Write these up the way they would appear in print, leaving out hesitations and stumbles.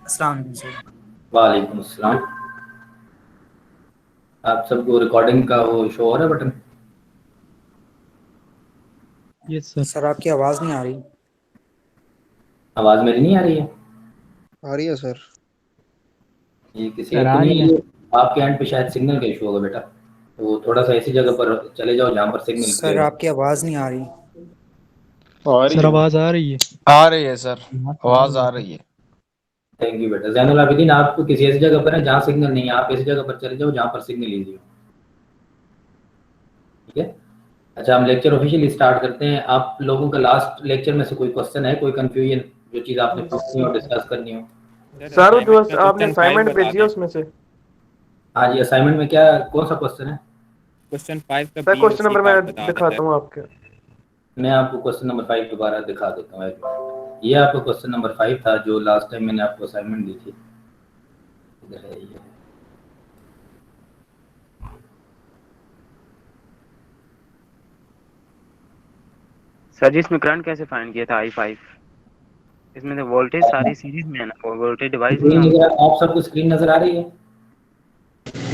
अस्सलाम वालेकुम सर। वालेकुम अस्सलाम। आप सबको रिकॉर्डिंग का वो शो हो रहा है बटन? Yes sir. सर आपकी आवाज़ नहीं आ रही। आवाज मेरी नहीं आ रही है? आ रही है सर। ये किसी सर एक को आ नहीं रही आ है। रही है? आपके एंड पे शायद सिग्नल का इशू होगा बेटा। तो थोड़ा सा ऐसी जगह पर चले जाओ जहाँ पर सिग्नल सर क्लियर हो। आपकी आवाज़ नहीं आ रही। आ रही सर है, आवाज आ रही है। आ रही है सर, आवाज आ रही है। थैंक यू बेटा। जैनुल आबिदीन, आप किसी ऐसी जगह पर है जहाँ सिग्नल नहीं है, आप ऐसी जगह पर चले जाओ जहाँ पर सिग्नल ईजी हो। ठीक है। अच्छा, हम लेक्चर ऑफिशियली स्टार्ट करते हैं। आप लोगों का लास्ट लेक्चर में से कोई क्वेश्चन है, कोई कंफ्यूजन, जो चीज़ आपने पूछनी हो, डिस्कस करनी हो? सर जो आपने असाइनमेंट भेजी है उसमें से हाँ जी, असाइनमेंट में क्या, कौन सा क्वेश्चन है? क्वेश्चन 5 का सर बी और क्वेश्चन सी नंबर पार्ट मैं बता देता है। दिखाता हूँ आपके। मैं आपको क्वेश्चन नंबर 5 दोबारा दिखा देता हूँ, एक मिनट। ये आपका क्वेश्चन नंबर 5 था जो लास्ट टाइम मैंने आपको असाइनमेंट दी थी। इधर है ये। सर जी इसमें करंट कैसे फाइंड किया था I5? इसमें तो वोल्टेज सारी सीरीज में है ना, और वोल्टेज डिवाइस नहीं स्क्रीन होंगे। नजर, आप सबको स्क्रीन नजर आ रही है?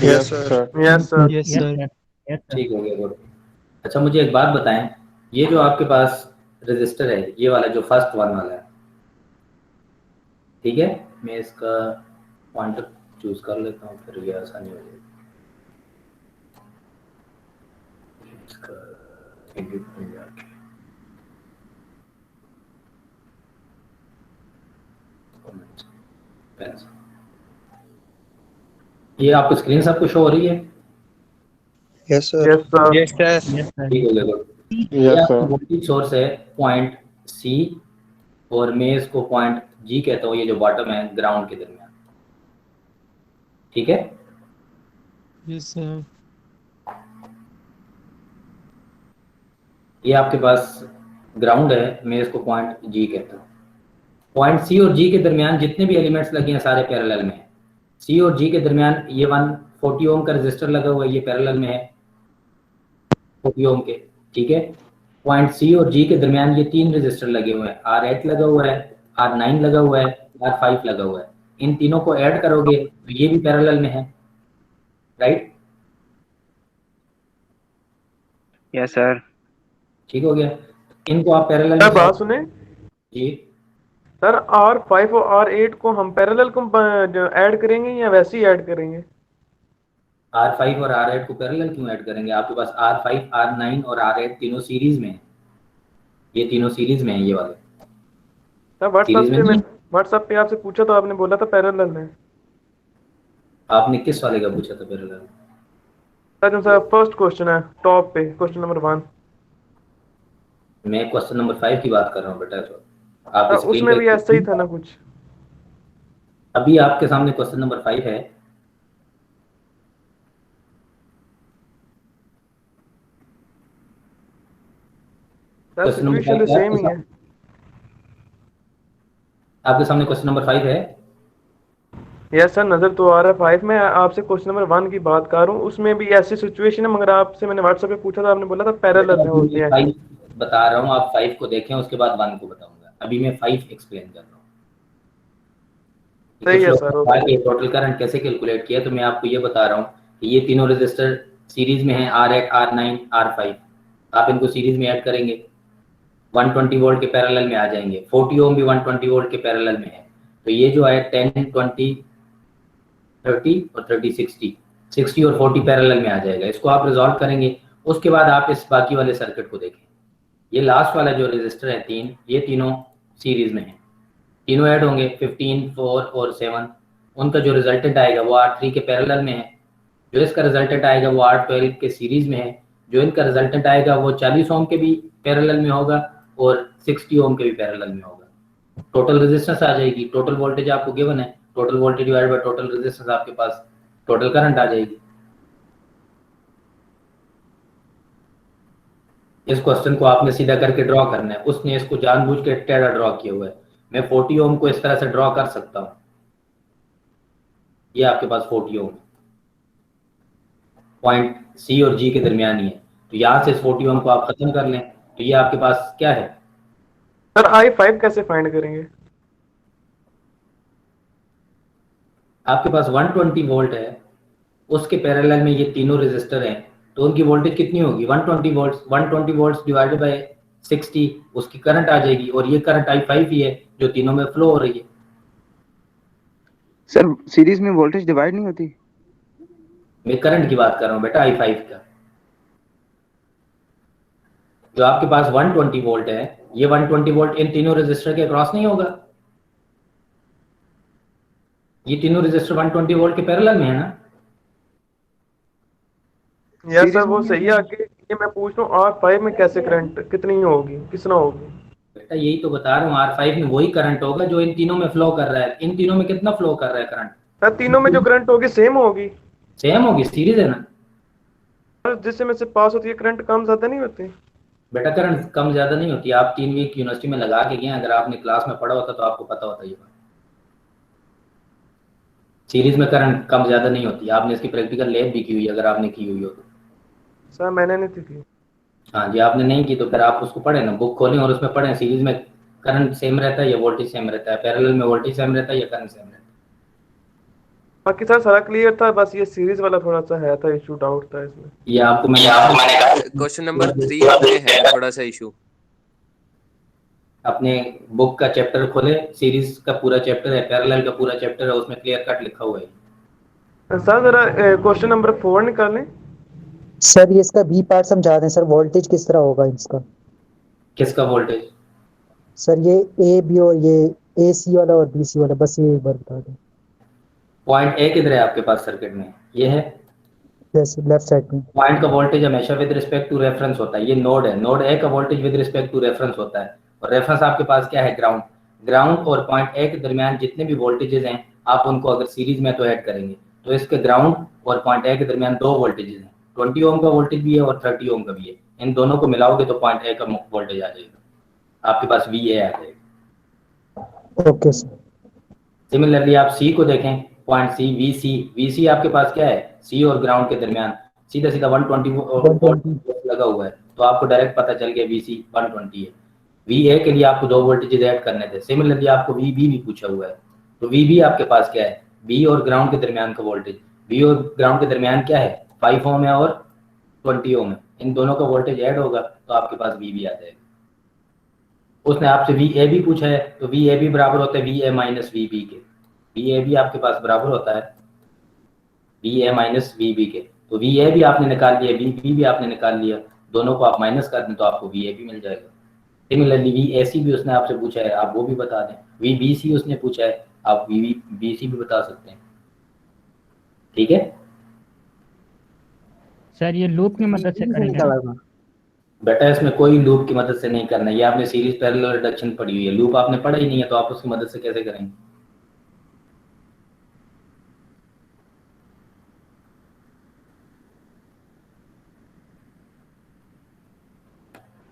Yes sir, yes sir. Yes sir. ठीक हो गया, गुड। अच्छा, मुझे एक बात बताएं, ये जो आपके पास रजिस्टर है, ये वाला जो फर्स्ट वन वाला है, ठीक है, मैं इसका पॉइंटर चूज कर लेता हूँ, फिर ये आसानी हो जाएगी। इसका edit में जाके comments, pencil। ये आपको स्क्रीन सबको शो हो रही है? Yes sir, yes sir, yes sir. ठीक हो गया, गुड। ये यस आपका सर। वोल्टेज सोर्स है पॉइंट सी, और मैं इसको पॉइंट जी कहता हूँ, ये जो बॉटम है ग्राउंड के दरमियान। ठीक है। Yes sir. ये आपके पास ग्राउंड है, मैं इसको पॉइंट जी कहता हूँ। पॉइंट सी और जी के दरमियान जितने भी एलिमेंट्स लगे हैं सारे पैरेलल में हैं। सी और जी के दरमियान ये 140 ओम का रजिस्टर लगा हुआ है, ये पैरेलल में है 40 ओम के। ठीक है। पॉइंट सी और जी के दरमियान ये 3 रजिस्टर लगे हुए हैं, R8 लगा हुआ है, R9 लगा हुआ है, R5 लगा हुआ है। इन तीनों को ऐड करोगे तो ये भी पैरेलल में है, राइट? Yes sir. ठीक हो गया। इनको आप पैरेलल में सर बात सुने, जी। सर R5 और R8 को हम पैरेलल को ऐड करेंगे या वैसे ही ऐड करेंगे? R5 और R8 को पैरेलल क्यों ऐड करेंगे? आपके पास R5, R9 और R8 तीनों सीरीज में है। ये तीनों सीरीज में है, ये वाले सर सीरीज में नहीं। व्हाट्सएप पे आपसे पूछा तो आपने बोला था पैरेलल में। आपने किस वाले का पूछा था पैरेलल? सर जो सर फर्स्ट क्वेश्चन है टॉप पे, क्वेश्चन नंबर 1। मैं क्वेश्चन नंबर 5 की बात कर रहा हूँ बेटा। तो आपकी सर स्क्रीन उसमें भी ऐसा ही था पे ना कुछ? अभी आपके सामने क्वेश्चन नंबर 5 है। सर क्वेश्चन नंबर सिचुएशन तो 5 है सेम ही है। आपके सामने क्वेश्चन नंबर 5 है। यस सर, नजर तो आ रहा है 5 में। आपसे क्वेश्चन नंबर 1 की बात कर रहा हूँ, उसमें भी ऐसी सिचुएशन है, मगर आपसे मैंने व्हाट्सएप पे पूछा था, आपने बोला था बेटा पैरेलल में अभी होते मैं हैं। 5 बता रहा हूँ, आप 5 को देखें, उसके बाद 1 को बताऊंगा। अभी मैं 5 एक्सप्लेन कर रहा हूँ। सही कुछ है लोग सर, बता ओके। के टोटल करंट कैसे कैलकुलेट किया, तो मैं आपको ये बता रहा हूँ कि ये तीनों रजिस्टर सीरीज में हैं, R8, R9, R5। आप इनको सीरीज में ऐड करेंगे, 120 वोल्ट के पैरेलल में आ जाएंगे। 40 ओम भी 120 वोल्ट के पैरेलल में है। तो ये जो है 10, 20, 30 और 30, 60, 60 और 40 पैरेलल में आ जाएगा। इसको आप रिजॉल्व करेंगे, उसके बाद आप इस बाकी वाले सर्किट को देखें। ये लास्ट वाला जो रजिस्टर है 3, ये तीनों सीरीज में है, तीनों ऐड होंगे 15, 4 और 7। उनका जो रिजल्टेंट आएगा वो R3 के पैरेलल में है। जो इसका रिजल्टेंट आएगा वो R12 के सीरीज में है। जो इनका रिजल्टेंट आएगा वो 40 ओम के भी पैरेलल में होगा और 60 ओम के भी पैरेलल में होगा। टोटल रेजिस्टेंस आ जाएगी, टोटल वोल्टेज आपको गिवन है, total voltage divide by total resistance, आपके पास टोटल करंट आ जाएगी। इस क्वेश्चन को आपने सीधा करके ड्रॉ करना है, उसने इसको जानबूझ के टेढ़ा ड्रॉ किया हुआ है। मैं 40 ओम को इस तरह से ड्रॉ कर सकता हूँ। ये आपके पास 40 ओम पॉइंट सी और जी के दरमियान ही है, तो यहाँ से इस 40 ओम को आप खत्म कर लें, तो ये आपके पास क्या है? सर I5 कैसे फाइंड करेंगे? आपके पास 120 वोल्ट है, उसके पैरेलल में ये तीनों रेजिस्टर हैं, तो उनकी वोल्टेज कितनी होगी? 120 वोल्ट्स डिवाइडेड बाय 60, उसकी करंट आ जाएगी, और ये करंट I5 ही है जो तीनों में फ्लो हो रही है। सर सीरीज में वोल्टेज डिवाइड नहीं होती? मैं करंट की बात कर रहा हूँ बेटा, I5 का। जो आपके पास 120 वोल्ट है, ये 120 वोल्ट इन तीनों रेजिस्टर के क्रॉस नहीं होगा। ये तीनों रेजिस्टर 120 वोल्ट के पैरेलल में है ना। यस सर, वो सही है। आगे ये मैं पूछ रहा हूँ R5 में कैसे करंट कितनी होगी, कितना होगी? बेटा यही तो बता रहा हूँ, R5 में वही करंट होगा जो इन तीनों में फ्लो कर रहा है। इन तीनों में कितना फ्लो कर रहा है करंट? सर तीनों में जो करंट होगी सेम होगी। सेम होगी, सीरीज है ना। सर जिससे में से पास होती है करंट कम ज्यादा नहीं होती? बेटा करंट कम ज्यादा नहीं होती। आप 3 वीक यूनिवर्सिटी में लगा के गए, अगर आपने क्लास में पढ़ा होता तो आपको पता होता ये बात। सीरीज में करंट कम ज्यादा नहीं होती। आपने इसकी प्रैक्टिकल लैब भी की हुई, अगर आपने की हुई हो तो। सर मैंने नहीं थी की। हाँ जी, आपने नहीं की तो फिर आप उसको पढ़े ना, बुक खोलें और उसमें पढ़ें सीरीज में करंट सेम रहता है या वोल्टेज सेम रहता है, पैरेलल में वोल्टेज सेम रहता है या करंट सेम रहता है। बाकी सर सारा क्लियर था, बस ये सीरीज वाला थोड़ा सा है था इशू, डाउट था इसमें। ये आपको मैंने कहा क्वेश्चन नंबर 3 में है थोड़ा सा इशू। अपने बुक का चैप्टर खोले, सीरीज का पूरा चैप्टर है, पैरेलल का पूरा चैप्टर है, उसमें क्लियर कट लिखा हुआ है। सर जरा क्वेश्चन नंबर 4 निकालें। सर ये इसका बी पार्ट समझा दें सर, वोल्टेज किस तरह होगा इसका? किसका वोल्टेज? सर ये ए बी और ये ए सी वाला और बी सी वाला, बस ये एक बार बता दें। पॉइंट ए किधर है आपके पास सर्किट में? ये है जैसे लेफ्ट साइड में। पॉइंट का वोल्टेज हमेशा विद रिस्पेक्ट टू रेफरेंस होता है। ये नोड है, नोड ए का voltage with respect to reference होता है, और रेफरेंस आपके पास क्या है? ग्राउंड। ग्राउंड और पॉइंट ए के दरमियान जितने भी वोल्टेजेस हैं, आप उनको अगर सीरीज में तो ऐड करेंगे तो इसके ग्राउंड और पॉइंट ए के दरमियान 2 वोल्टेजेस हैं, 20 ओम का वोल्टेज भी है और 30 ओम का भी है। इन दोनों को मिलाओगे तो पॉइंट ए का वोल्टेज आ जाएगा, आपके पास VA आ जाएगा। Okay sir. सिमिलरली आप सी को देखें, पॉइंट सी, VC आपके पास क्या है? सी और ग्राउंड के दरमियान सीधा सीधा 120 वोल्ट लगा हुआ है, तो आपको डायरेक्ट पता चल गया VC 120 है। VA के लिए आपको 2 वोल्टेजेस ऐड करने थे। सिमिलरली आपको VB भी पूछा हुआ है, तो VB आपके पास क्या है? B और ग्राउंड के दरमियान का वोल्टेज। B और ग्राउंड के दरमियान क्या है? 5 ओम है और 20 ओम है। इन दोनों का वोल्टेज ऐड होगा तो आपके पास VB आ जाएगा। उसने आपसे VAB पूछा है, तो VAB बराबर होता है VA माइनस VB के। VAB आपके पास बराबर होता है VA माइनस VB के, तो VA भी आपने निकाल लिया, VB भी आपने निकाल लिया, दोनों को आप माइनस कर दें तो आपको VAB मिल जाएगा। सिमिलरली VAC भी उसने आपसे पूछा है, आप वो भी बता दें। VBC उसने पूछा है, आप VBC भी बता सकते हैं। ठीक है सर ये लूप की मदद से करेंगे? बेटा इसमें कोई लूप की मदद से नहीं करना है, ये आपने सीरीज पैरेलल रिडक्शन पढ़ी हुई है, लूप आपने पढ़ा ही नहीं है तो आप उसकी मदद से कैसे करेंगे?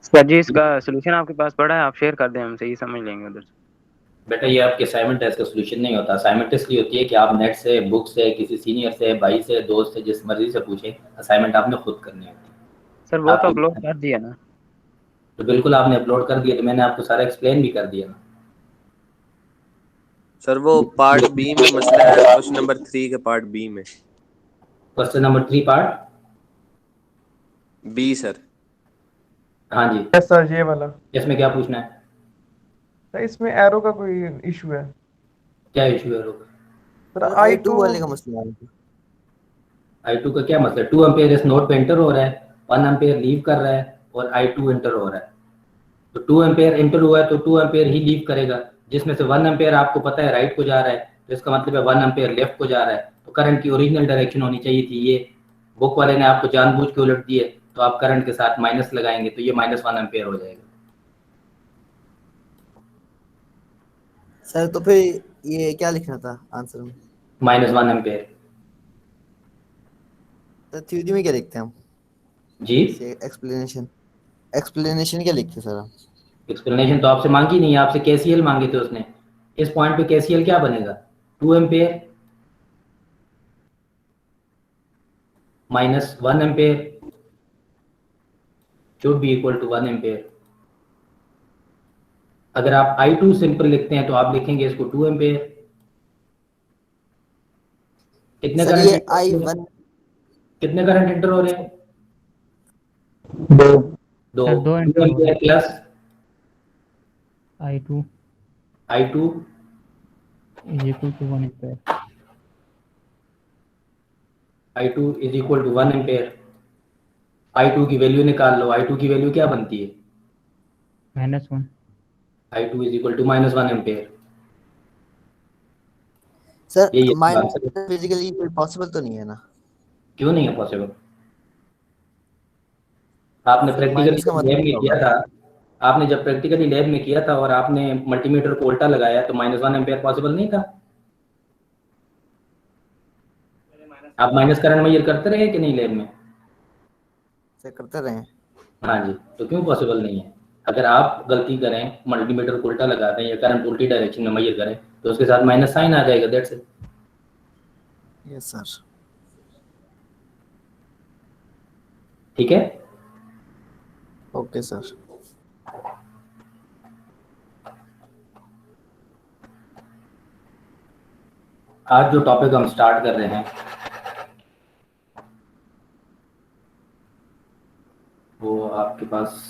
सर जी इसका सोल्यूशन आपके पास पड़ा है, आप शेयर कर दें, हम सही समझ लेंगे उधर से। बेटा ये आपके असाइनमेंट टेस्ट का सोल्यूशन नहीं होता। असाइनमेंट टेस्ट ये होती है कि आप नेट से, बुक से, किसी सीनियर से, भाई से, दोस्त से, जिस मर्जी से पूछें, असाइनमेंट आपने खुद करनी होती है। सर वो तो अपलोड कर दिया ना? तो बिल्कुल आपने अपलोड कर दिया, तो मैंने आपको सारा एक्सप्लेन भी कर दिया ना। सर वो पार्ट बी में मसला है, क्वेश्चन नंबर 3 के पार्ट बी में। Question number 3 part B sir. हाँ जी, यस सर ये वाला। इसमें क्या पूछना है? सर इसमें एरो का कोई इशू है? क्या इशू है? रोका सर I2 वाले का मसला है। I2 का क्या मतलब? 2 एम्पेयर इस नोड पे एंटर हो रहा है, 1 एम्पेयर लीव कर रहा है और I2 एंटर हो रहा है। तो 2 एम्पेयर एंटर हुआ है तो 2 एम्पेयर ही लीव करेगा, जिसमें से 1 एम्पेयर आपको पता है राइट को जा रहा है, तो इसका मतलब है 1 एम्पेयर लेफ्ट को जा रहा है। तो करंट की ओरिजिनल डायरेक्शन होनी चाहिए थी ये, बुक वाले ने आपको जानबूझ के उलट दिए, तो आप करंट के साथ माइनस लगाएंगे तो ये -1 एम्पेयर हो जाएगा। सर तो फिर ये क्या लिखना था आंसर में? -1 एम्पेयर। सर थ्योरी में क्या लिखते हैं हम? जी एक्सप्लेनेशन क्या लिखते हैं सर हम? एक्सप्लेनेशन तो आपसे मांगी नहीं है, आपसे केसीएल मांगे थे उसने। इस पॉइंट पे केसीएल क्या बनेगा? 2 ampere -1 ampere should be equal to 1 ampere. अगर आप I2 सिंपल लिखते हैं तो आप लिखेंगे इसको 2 एम्पेयर, कितने सर ये करंट I1 कितने करंट एंटर हो रहे हैं? 2 दो। सर 2 एंटर हो रहे हैं। Plus I2 I2 is equal to 1 ampere. I2 is equal to 1 ampere. I2 की वैल्यू निकाल लो। I2 की वैल्यू क्या बनती है? -1। I2 is equal to -1 ampere. Sir ये माइनस फिजिकली कोई पॉसिबल तो नहीं है ना? क्यों नहीं है पॉसिबल? आपने फिर माइनस का प्रैक्टिकली मतलब लैब में क्या किया होगा? था। आपने जब प्रैक्टिकली लैब में किया था और आपने मल्टीमीटर को उल्टा लगाया तो -1 एम्पेयर पॉसिबल नहीं था। आप माइनस करंट मेजर करते रहे कि नहीं लैब में? सर करते रहे। हाँ जी, तो क्यों पॉसिबल नहीं है? अगर आप गलती करें, मल्टीमीटर को उल्टा लगा दें या करंट उल्टी डायरेक्शन में मेजर करें तो उसके साथ माइनस साइन आ जाएगा। That's it. Yes sir. ठीक है। Okay sir. आज जो टॉपिक हम स्टार्ट कर रहे हैं वो आपके पास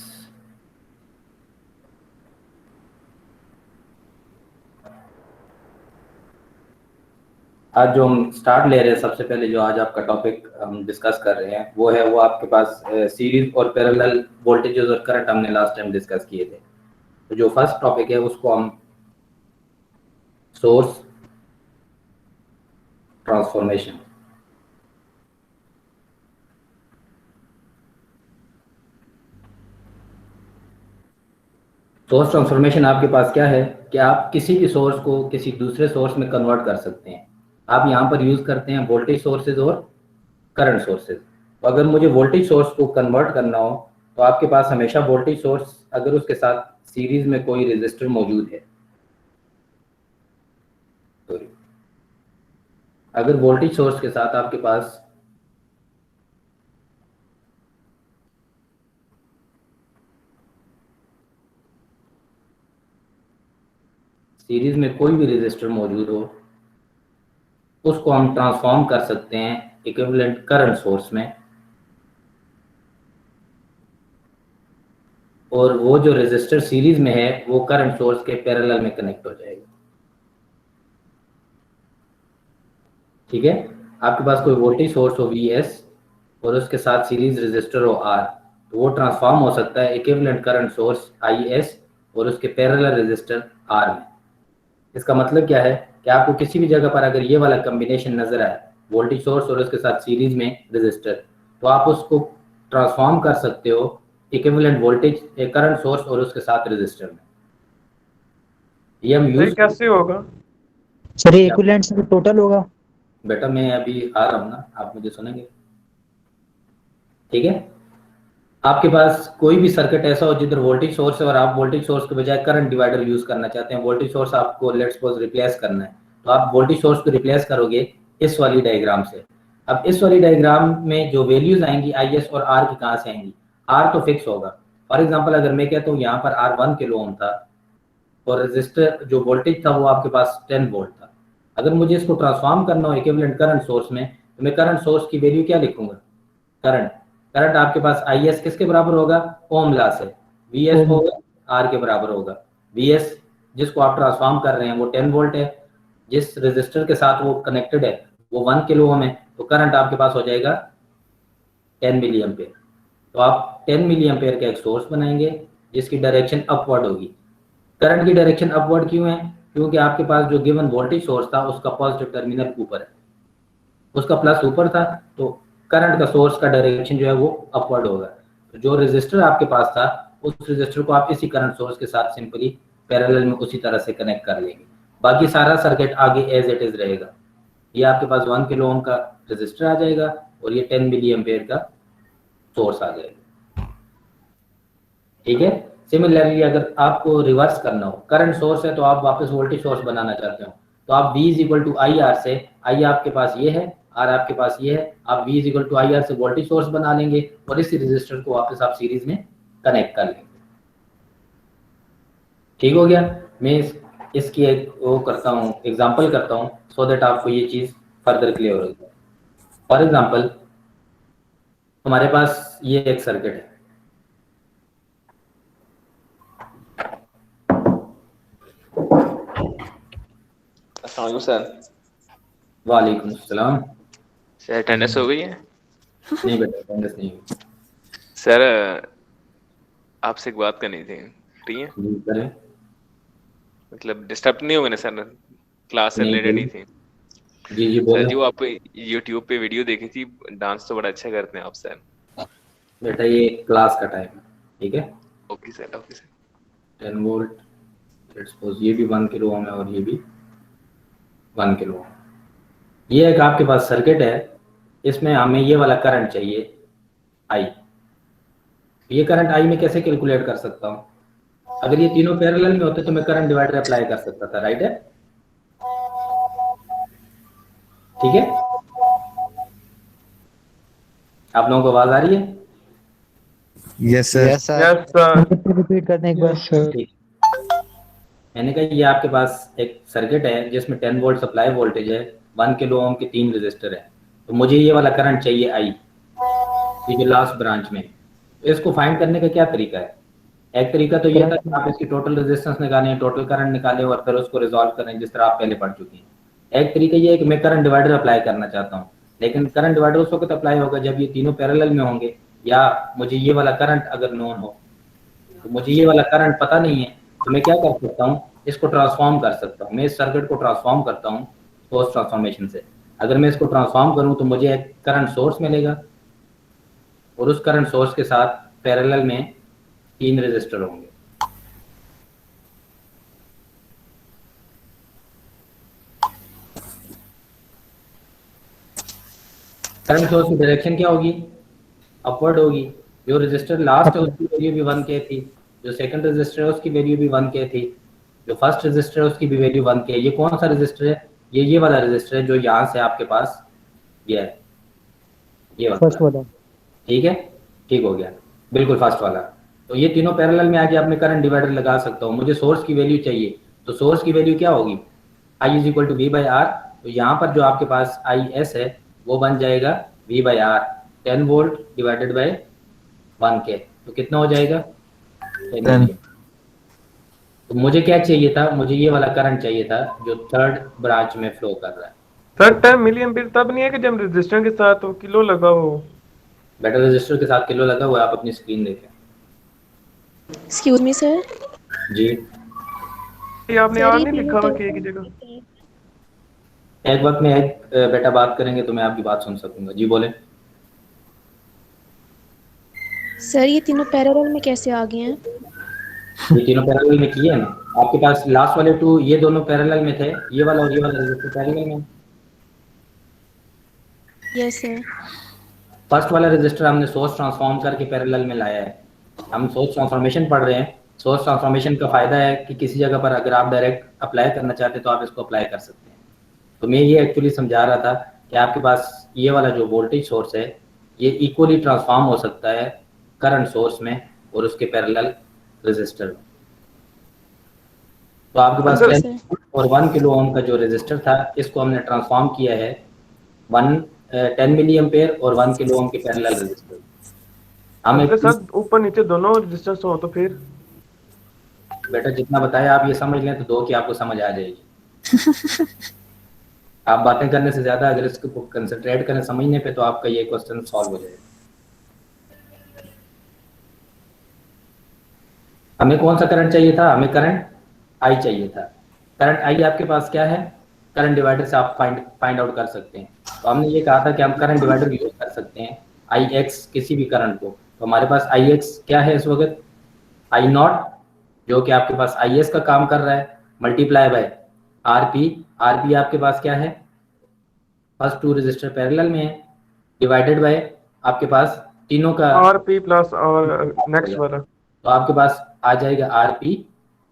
आज जो हम स्टार्ट ले रहे हैं, सबसे पहले जो आज आपका टॉपिक हम डिस्कस कर रहे हैं वो है वो आपके पास सीरीज और पैरेलल वोल्टेजेस और करंट हमने लास्ट टाइम डिस्कस किए थे। तो जो फर्स्ट टॉपिक है उसको हम सोर्स ट्रांसफॉर्मेशन। सोर्स ट्रांसफॉर्मेशन आपके पास क्या है कि आप किसी भी सोर्स को किसी दूसरे सोर्स में कन्वर्ट कर सकते हैं। आप यहाँ पर यूज करते हैं वोल्टेज सोर्सेज और करंट सोर्सेज। तो अगर मुझे वोल्टेज सोर्स को कन्वर्ट करना हो तो आपके पास हमेशा वोल्टेज सोर्स, अगर उसके साथ सीरीज में कोई रेजिस्टर मौजूद है, अगर वोल्टेज सोर्स के साथ आपके पास सीरीज में कोई भी रेजिस्टर मौजूद हो, उसको हम ट्रांसफॉर्म कर सकते हैं इक्विवेलेंट करंट सोर्स में, और वो जो रेजिस्टर सीरीज में है वो करंट सोर्स के पैरेलल में कनेक्ट हो जाएगा। ठीक है। आपके पास कोई वोल्टेज सोर्स हो Vs और उसके साथ सीरीज रेजिस्टर हो R, तो वो ट्रांसफॉर्म हो सकता है इक्विवेलेंट करंट सोर्स Is और उसके पैरेलल रेजिस्टर R में। इसका मतलब क्या है कि आपको किसी भी जगह पर अगर ये वाला कॉम्बिनेशन नजर आए, वोल्टेज सोर्स और उसके साथ सीरीज में रेजिस्टर, तो आप उसको ट्रांसफॉर्म कर सकते हो इक्विवेलेंट वोल्टेज करंट सोर्स और उसके साथ रेजिस्टर में। ये हम यूज कैसे होगा? सर ये इक्विवेलेंट से टोटल होगा। बेटा मैं अभी आ रहा हूँ ना, आप मुझे सुनेंगे। ठीक है। आपके पास कोई भी सर्किट ऐसा हो जिधर वोल्टेज सोर्स है और आप वोल्टेज सोर्स के बजाय करंट डिवाइडर यूज करना चाहते हैं, वोल्टेज सोर्स आपको लेट्स सपोज रिप्लेस करना है, तो आप वोल्टेज सोर्स को रिप्लेस करोगे इस वाली डायग्राम से। अब इस वाली डायग्राम में जो वैल्यूज आएंगी Is और R की कहाँ से आएंगी? R तो फिक्स होगा। फॉर एग्जाम्पल अगर मैं कहता हूँ यहाँ पर R 1 किलो ओम था और रजिस्टर जो वोल्टेज था वो आपके पास 10 वोल्ट था। अगर मुझे इसको ट्रांसफॉर्म करना हो इक्विवेलेंट करंट सोर्स में, तो मैं करंट सोर्स की वैल्यू क्या लिखूंगा? करंट आपके पास Is किसके बराबर होगा? ओम लॉ से। Vs होगा R के बराबर होगा। Vs जिसको आप ट्रांसफॉर्म कर रहे हैं वो 10 वोल्ट है, जिस रेजिस्टर के साथ वो कनेक्टेड है वो 1 किलो ओम है, तो करंट आपके पास हो जाएगा 10 मिली एम्पेयर। तो आप 10 मिली एम्पेयर का एक सोर्स बनाएंगे जिसकी डायरेक्शन अपवर्ड होगी। करंट की डायरेक्शन अपवर्ड क्यों है? क्योंकि आपके पास जो गिवन वोल्टेज सोर्स था उसका पॉजिटिव टर्मिनल ऊपर है, उसका प्लस ऊपर था, तो करंट का सोर्स का डायरेक्शन जो है वो अपवर्ड होगा। तो जो रेजिस्टर आपके पास था उस रेजिस्टर को आप इसी करंट सोर्स के साथ सिंपली पैरेलल में उसी तरह से कनेक्ट कर लेंगे। बाकी सारा सर्किट आगे एज इट इज रहेगा। ये आपके पास 1 किलो ओम का रेजिस्टर आ जाएगा और ये 10 मिली एम्पेयर का सोर्स आ जाएगा। ठीक है। सिमिलरली अगर आपको रिवर्स करना हो, करंट सोर्स है तो आप वापस वोल्टेज सोर्स बनाना चाहते हो, तो आप V = IR से, I आपके पास ये है, R आपके पास ये है, आप V = IR से वोल्टेज सोर्स बना लेंगे और इसी रेजिस्टर को वापस आप सीरीज में कनेक्ट कर लेंगे। ठीक हो गया। मैं इसकी एक वो करता हूँ, एग्जांपल करता हूँ सो दैट आपको ये चीज फर्दर क्लियर हो जाए। फॉर एग्जांपल हमारे पास ये एक सर्किट है, अस्सलाम वालेकुम सर। वालेकुम सलाम। सर अटेंडेंस हो गई है? नहीं बेटा अटेंडेंस नहीं हुई। सर आपसे एक बात करनी थी, ठीक है? जी करें। मतलब डिस्टर्ब नहीं होगा ना सर? क्लास से नहीं रिलेटेड ही बोलिए। थी। जी जी सर बोलो। जी वो आप यूट्यूब पे वीडियो देखी थी, डांस तो बड़ा अच्छा करते हैं आप सर। बेटा ये क्लास का टाइम है, ठीक है? Okay sir, okay sir. 10 volt, let's suppose ये भी 1 किलो ओम है और ये भी 1 किलो ओम। ये एक आपके पास सर्किट है, इसमें हमें ये वाला करंट चाहिए आई। ये करंट आई में कैसे कैलकुलेट कर सकता हूँ? अगर ये तीनों पैरेलल में होते तो मैं करंट डिवाइडर अप्लाई कर सकता था, राइट है? ठीक है, आप लोगों को आवाज आ रही है? Yes sir. Yes sir. Yes sir. Repeat करने एक बार। ठीक। मैंने कहा ये आपके पास एक सर्किट है जिसमें 10 वोल्ट सप्लाई वोल्टेज है, 1 किलो ओम के 3 रेजिस्टर है, तो मुझे ये वाला करंट चाहिए आई, ये जो लास्ट ब्रांच में। तो इसको फाइंड करने का क्या तरीका है? एक तरीका तो ये था कि आप इसकी टोटल रेजिस्टेंस निकालें, टोटल करंट निकालें और फिर उसको रिजॉल्व करें, जिस तरह आप पहले पढ़ चुके हैं। एक तरीका ये है कि मैं करंट डिवाइडर अप्लाई करना चाहता हूँ, लेकिन करंट डिवाइडर उस वक्त अप्लाई होगा जब ये तीनों पैरेलल में होंगे, या मुझे ये वाला करंट अगर नोन हो। तो मुझे ये वाला करंट पता नहीं है, तो मैं क्या कर सकता हूँ, इसको ट्रांसफॉर्म कर सकता हूँ। मैं इस सर्किट को ट्रांसफॉर्म करता हूँ सोर्स ट्रांसफॉर्मेशन से। अगर मैं इसको ट्रांसफॉर्म करूँ तो मुझे एक करंट सोर्स मिलेगा और उस करंट सोर्स के साथ पैरेलल में 3 रेजिस्टर होंगे। करंट सोर्स की डायरेक्शन क्या होगी? अपवर्ड होगी। जो रेजिस्टर लास्ट है उसकी वैल्यू भी 1 के थी, जो सेकंड रेजिस्टर है उसकी वैल्यू भी 1 के थी, जो फर्स्ट रेजिस्टर है उसकी भी वैल्यू 1 के। ये कौन सा रेजिस्टर है? ये वाला रेजिस्टर है जो यहाँ से आपके पास ये है, ये फर्स्ट वाला। वाला। ठीक है, ठीक हो गया, बिल्कुल फर्स्ट वाला। तो ये तीनों पैरेलल में आके आपने करंट डिवाइडर लगा सकता हूँ। मुझे सोर्स की वैल्यू चाहिए, तो सोर्स की वैल्यू क्या होगी? I is equal to V by R. तो यहाँ पर जो आपके पास आई एस है वो बन जाएगा V by R, 10 volt divided by 1 के। तो कितना हो जाएगा? 10। तो मुझे क्या चाहिए था? मुझे ये वाला करंट चाहिए था जो थर्ड ब्रांच में फ्लो कर रहा है। सर 10 मिलियन बिल तब नहीं है कि जब रेजिस्टेंस के साथ वो किलो लगा हो। बेटा रजिस्टर के साथ किलो लगा हुआ है, आप अपनी स्क्रीन देखें। Excuse me sir. जी ये आपने सर, आर ये नहीं लिखा हुआ कि एक जगह। एक वक्त में एक बेटा बात करेंगे तो मैं आपकी बात सुन सकूंगा। जी बोले। सर ये तीनों पैरेलल में कैसे आ गए हैं? ये तीनों पैरेलल में किए हैं ना आपके पास। लास्ट वाले 2 ये दोनों पैरेलल में थे, ये वाला और ये वाला रजिस्टर पैरेलल में। Yes sir. फर्स्ट वाला रजिस्टर हमने सोर्स ट्रांसफॉर्म करके पैरेलल में लाया है। हम सोर्स ट्रांसफॉर्मेशन पढ़ रहे हैं। सोर्स ट्रांसफॉर्मेशन का फायदा है कि किसी जगह पर अगर आप डायरेक्ट अप्लाई करना चाहते हैं तो आप इसको अप्लाई कर सकते हैं। तो मैं ये एक्चुअली समझा रहा था कि आपके पास ये वाला जो वोल्टेज सोर्स है ये इक्वली ट्रांसफॉर्म हो सकता है करंट सोर्स में और उसके पैरेलल रजिस्टर में। तो आपके पास 10 और 1 किलो ओम का जो रजिस्टर था इसको हमने ट्रांसफॉर्म किया है 10 मिली एम्पेयर और 1 किलो ओम के पैरेलल रजिस्टर। हमें सर ऊपर नीचे दोनों रेजिस्टेंस हो तो फिर बेटा जितना बताया आप ये समझ लें तो 2 की आपको समझ आ जाएगी। आप बातें करने से ज्यादा अगर इसको कंसंट्रेट करें समझने पे तो आपका ये क्वेश्चन सॉल्व हो जाएगा। हमें कौन सा करंट चाहिए था? हमें करंट आई चाहिए था। करंट आई आपके पास क्या है? करंट डिवाइडर से आप फाइंड आउट कर सकते हैं। तो हमने ये कहा था कि हम करंट डिवाइडर यूज कर सकते हैं आई एक्स किसी भी करंट को। तो हमारे पास आई एक्स क्या है इस वक्त? आई नॉट जो कि आपके पास आई एस का काम कर रहा है multiply bye R P. R P आपके पास क्या है? फर्स्ट 2 रजिस्टर पैरेलल में है डिवाइडेड बाय आपके पास तीनों का आर पी प्लस और नेक्स्ट वाला। तो आपके पास आ जाएगा आर पी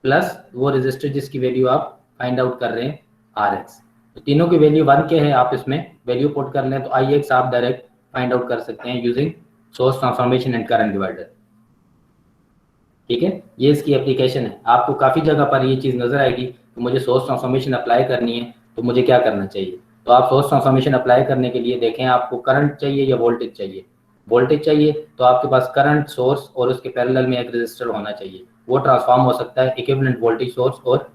प्लस वो रजिस्टर जिसकी वैल्यू आप फाइंड आउट कर रहे हैं आर एक्स। तो तीनों की वैल्यू 1 के है, आप इसमें वैल्यू पुट कर लें तो आई एक्स आप डायरेक्ट फाइंड आउट कर सकते हैं using source transformation and current divider. ठीक है, ये इसकी एप्लीकेशन है। आपको काफ़ी जगह पर ये चीज़ नज़र आएगी कि मुझे सोर्स ट्रांसफॉर्मेशन अप्लाई करनी है तो मुझे क्या करना चाहिए। तो आप सोर्स ट्रांसफॉर्मेशन अप्लाई करने के लिए देखें आपको करंट चाहिए या वोल्टेज चाहिए। वोल्टेज चाहिए तो आपके पास करंट सोर्स और उसके पैरेलल में एक रेजिस्टर होना चाहिए। वो ट्रांसफॉर्म हो सकता है इक्विवेलेंट वोल्टेज सोर्स और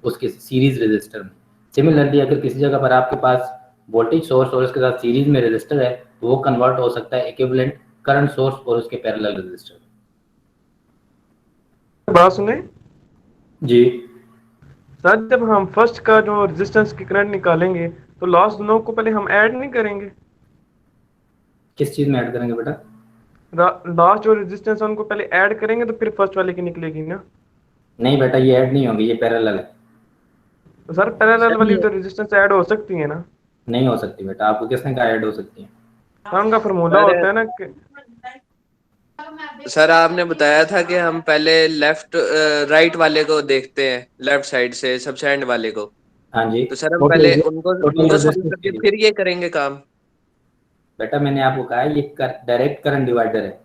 उसके सीरीज रेजिस्टर में। सिमिलरली अगर किसी जगह पर आपके पास वोल्टेज सोर्स और उसके साथ सीरीज में रेजिस्टर है तो वो कन्वर्ट हो सकता है इक्विवेलेंट करंट सोर्स और उसके पैरेलल रेजिस्टर। बात सुने जी सर, जब हम फर्स्ट का जो रेजिस्टेंस की करंट निकालेंगे तो लास्ट दोनों को पहले हम ऐड नहीं करेंगे? किस चीज में ऐड करेंगे बेटा? लास्ट जो रेजिस्टेंस है उनको पहले ऐड करेंगे तो फिर फर्स्ट वाले की निकलेगी ना? नहीं बेटा, ये ऐड नहीं होंगे, ये पैरेलल है। तो सर पैरेलल वाली तो रेजिस्टेंस ऐड हो सकती है ना? नहीं हो सकती बेटा, आपको किसने कहा ऐड हो सकती है? सर उनका फार्मूला होता है ना कि सर आपने बताया था कि हम पहले लेफ्ट राइट वाले को देखते हैं, लेफ्ट साइड से सबसे एंड वाले को। हाँ जी, तो सर हम पहले उनको सॉल्व करके फिर ये करेंगे काम। बेटा मैंने आपको कहा है ये डायरेक्ट करंट डिवाइडर है।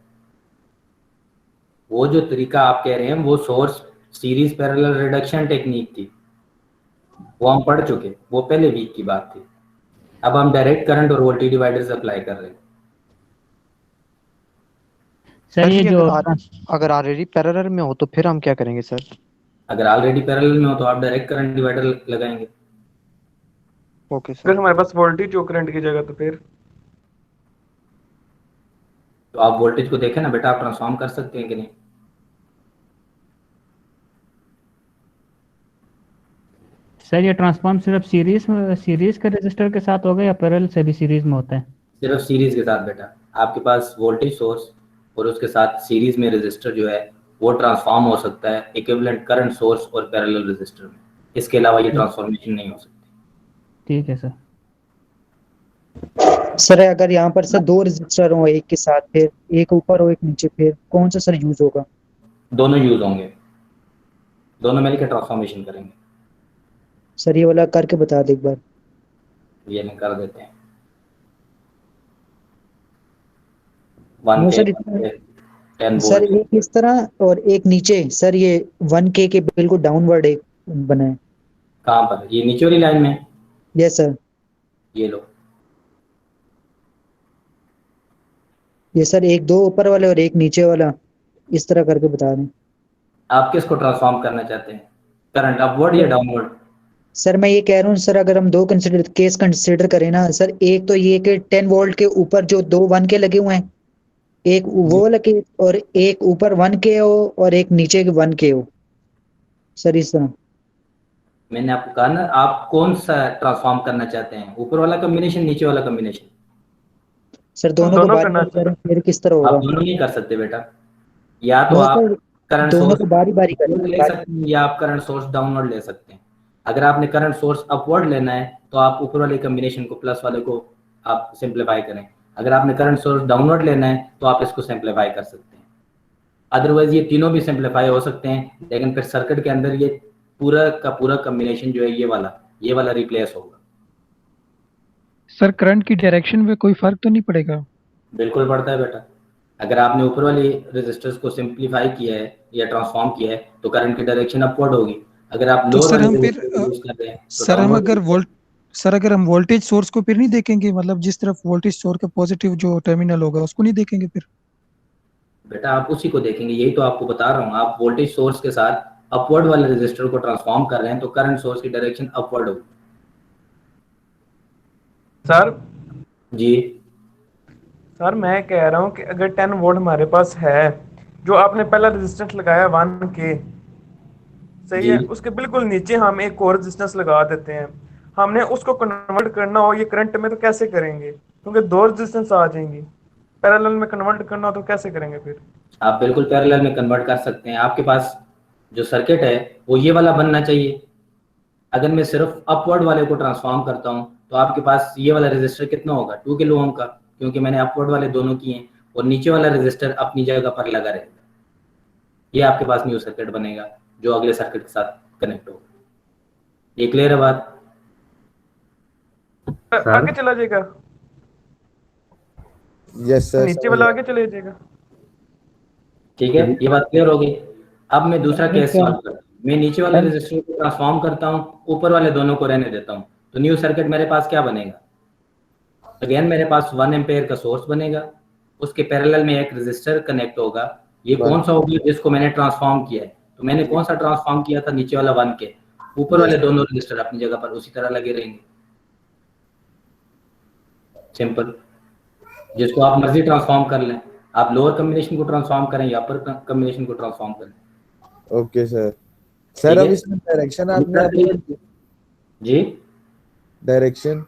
वो जो तरीका आप कह रहे हैं वो source series parallel reduction technique थी, वो हम पढ़ चुके, वो पहले वीक की बात थी। अब हम डायरेक्ट करंट और वोल्टेज डिवाइडर्स अप्लाई कर रहे हैं। सर ये जो अगर ऑलरेडी पैरेलल में हो तो फिर हम क्या करेंगे सर? अगर ऑलरेडी पैरेलल में हो तो आप डायरेक्ट करंट डिवाइडर लगाएंगे। Okay sir. फिर हमारे पास वोल्टेज हो करंट की जगह तो फिर तो आप वोल्टेज को देखें ना बेटा, आप ट्रांसफॉर्म कर सकते हैं कि नहीं? सर ये ट्रांसफॉर्म सिर्फ सीरीज के रजिस्टर के साथ होगा या पैरेलल से भी सीरीज में होता है? सिर्फ सीरीज के साथ बेटा। आपके पास वोल्टेज सोर्स और उसके साथ सीरीज में रेजिस्टर जो है वो ट्रांसफॉर्म हो सकता है इक्विवेलेंट करंट सोर्स और पैरेलल रेजिस्टर में। इसके अलावा ये ट्रांसफॉर्मेशन नहीं हो सकती। ठीक है सर। सर अगर यहाँ पर सर दो रजिस्टर हो एक के साथ, फिर एक ऊपर हो एक नीचे, फिर कौन सा सर यूज होगा? दोनों यूज होंगे, दोनों मिलकर ट्रांसफॉर्मेशन करेंगे। सर ये वाला करके बता दे एक बार। ये नहीं कर देते हैं। सर एक इस तरह और एक नीचे, सर ये 1K के बिल्कुल डाउनवर्ड एक बना है। कहाँ पर? ये नीचे वाली लाइन में? Yes sir. ये लो, ये सर एक दो ऊपर वाले और एक नीचे वाला, इस तरह करके बता दें। आप किसको ट्रांसफॉर्म करना चाहते हैं, करंट अपवर्ड या डाउनवर्ड? सर मैं ये कह रहा हूँ सर, अगर हम दो केस कंसिडर करें ना सर, एक तो ये कि 10 वोल्ट के ऊपर जो दो 1K लगे हुए हैं, एक वो लगे और एक ऊपर 1K हो और एक नीचे के 1K हो सर, इस तरह। मैंने आपको कहा ना, आप कौन सा ट्रांसफॉर्म करना चाहते हैं, ऊपर वाला कॉम्बिनेशन नीचे वाला कॉम्बिनेशन? सर दोनों को बारी बारी करें फिर किस तरह होगा? आप दोनों नहीं कर सकते बेटा, या तो आप करंट दोनों सोर्स को बारी बारी करें ले सकते हैं या आप करंट सोर्स डाउनवर्ड ले सकते हैं। अगर आपने करंट सोर्स अपवर्ड लेना है तो आप ऊपर वाले कॉम्बिनेशन को प्लस वाले को आप सिंप्लीफाई करें। अगर आपने करंट सोर्स डाउनवर्ड लेना है तो आप इसको सिंप्लीफाई कर सकते हैं। अदरवाइज ये तीनों भी सिंप्लीफाई हो सकते हैं, लेकिन फिर सर्किट के अंदर ये पूरा का पूरा कॉम्बिनेशन जो है ये वाला रिप्लेस होगा। सर करंट की डायरेक्शन में कोई फर्क तो नहीं पड़ेगा? बिल्कुल पड़ता है बेटा। अगर आपने ऊपर वाली रेजिस्टर्स को सिंप्लीफाई किया है या ट्रांसफॉर्म किया है तो करंट की डायरेक्शन अपवर्ड होगी। अगर आप तो लोअर सर हम वाले फिर यूज कर रहे हैं तो सर हम अगर हम वोल्टेज सोर्स को फिर नहीं देखेंगे, मतलब जिस तरफ वोल्टेज सोर्स का पॉजिटिव जो टर्मिनल होगा उसको नहीं देखेंगे फिर? बेटा आप उसी को देखेंगे, यही तो आपको बता रहा हूँ। आप वोल्टेज सोर्स के साथ अपवर्ड वाले रेजिस्टर को ट्रांसफॉर्म कर रहे हैं तो करंट सोर्स की डायरेक्शन अपवर्ड होगी। सर जी सर मैं कह रहा हूँ कि अगर 10 वोल्ट हमारे पास है, जो आपने पहला रेजिस्टेंस लगाया 1K सही है, उसके बिल्कुल नीचे हम एक और रेजिस्टेंस लगा देते हैं। हमने उसको कन्वर्ट करना हो ये करंट में तो कैसे करेंगे? क्योंकि दो रेजिस्टेंस आ जाएंगी। पैरेलल में कन्वर्ट करना हो तो कैसे करेंगे फिर? आप बिल्कुल पैरेलल में कन्वर्ट कर सकते हैं। आपके पास जो सर्किट है वो ये वाला बनना चाहिए। अगर मैं सिर्फ अपवर्ड वाले को ट्रांसफॉर्म करता हूँ तो आपके पास ये वाला रेजिस्टर कितना होगा, 2 किलो ओम का, क्योंकि मैंने अपवर्ड वाले दोनों किए हैं, और नीचे वाला रेजिस्टर अपनी जगह पर लगा रहेगा। ये आपके पास न्यू सर्किट बनेगा जो अगले सर्किट के साथ कनेक्ट होगा। ये क्लियर है बात? आगे चला जाएगा? Yes sir. नीचे वाला आगे चले जाएगा। ठीक है, ये बात क्लियर हो गई। अब मैं दूसरा केस सॉल्व करता हूँ। मैं नीचे वाले रेजिस्टर को ट्रांसफॉर्म करता हूँ, ऊपर वाले दोनों को रहने देता हूँ। तो न्यू सर्किट मेरे पास क्या बनेगा? अगेन मेरे पास 1 एम्पेयर का सोर्स बनेगा, उसके पैरेलल में एक रेजिस्टर कनेक्ट होगा। ये कौन सा होगा? जिसको मैंने ट्रांसफॉर्म किया है। तो मैंने कौन सा ट्रांसफॉर्म किया था? नीचे वाला 1 के, ऊपर वाले दोनों रजिस्टर अपनी जगह पर उसी तरह लगे रहेंगे। सिंपल, जिसको आप मर्जी ट्रांसफॉर्म कर लें, आप लोअर कॉम्बिनेशन को ट्रांसफॉर्म करें या अपर कॉम्बिनेशन को ट्रांसफॉर्म करें। Okay sir. सर अब इसमें डायरेक्शन आपने जी, डायरेक्शन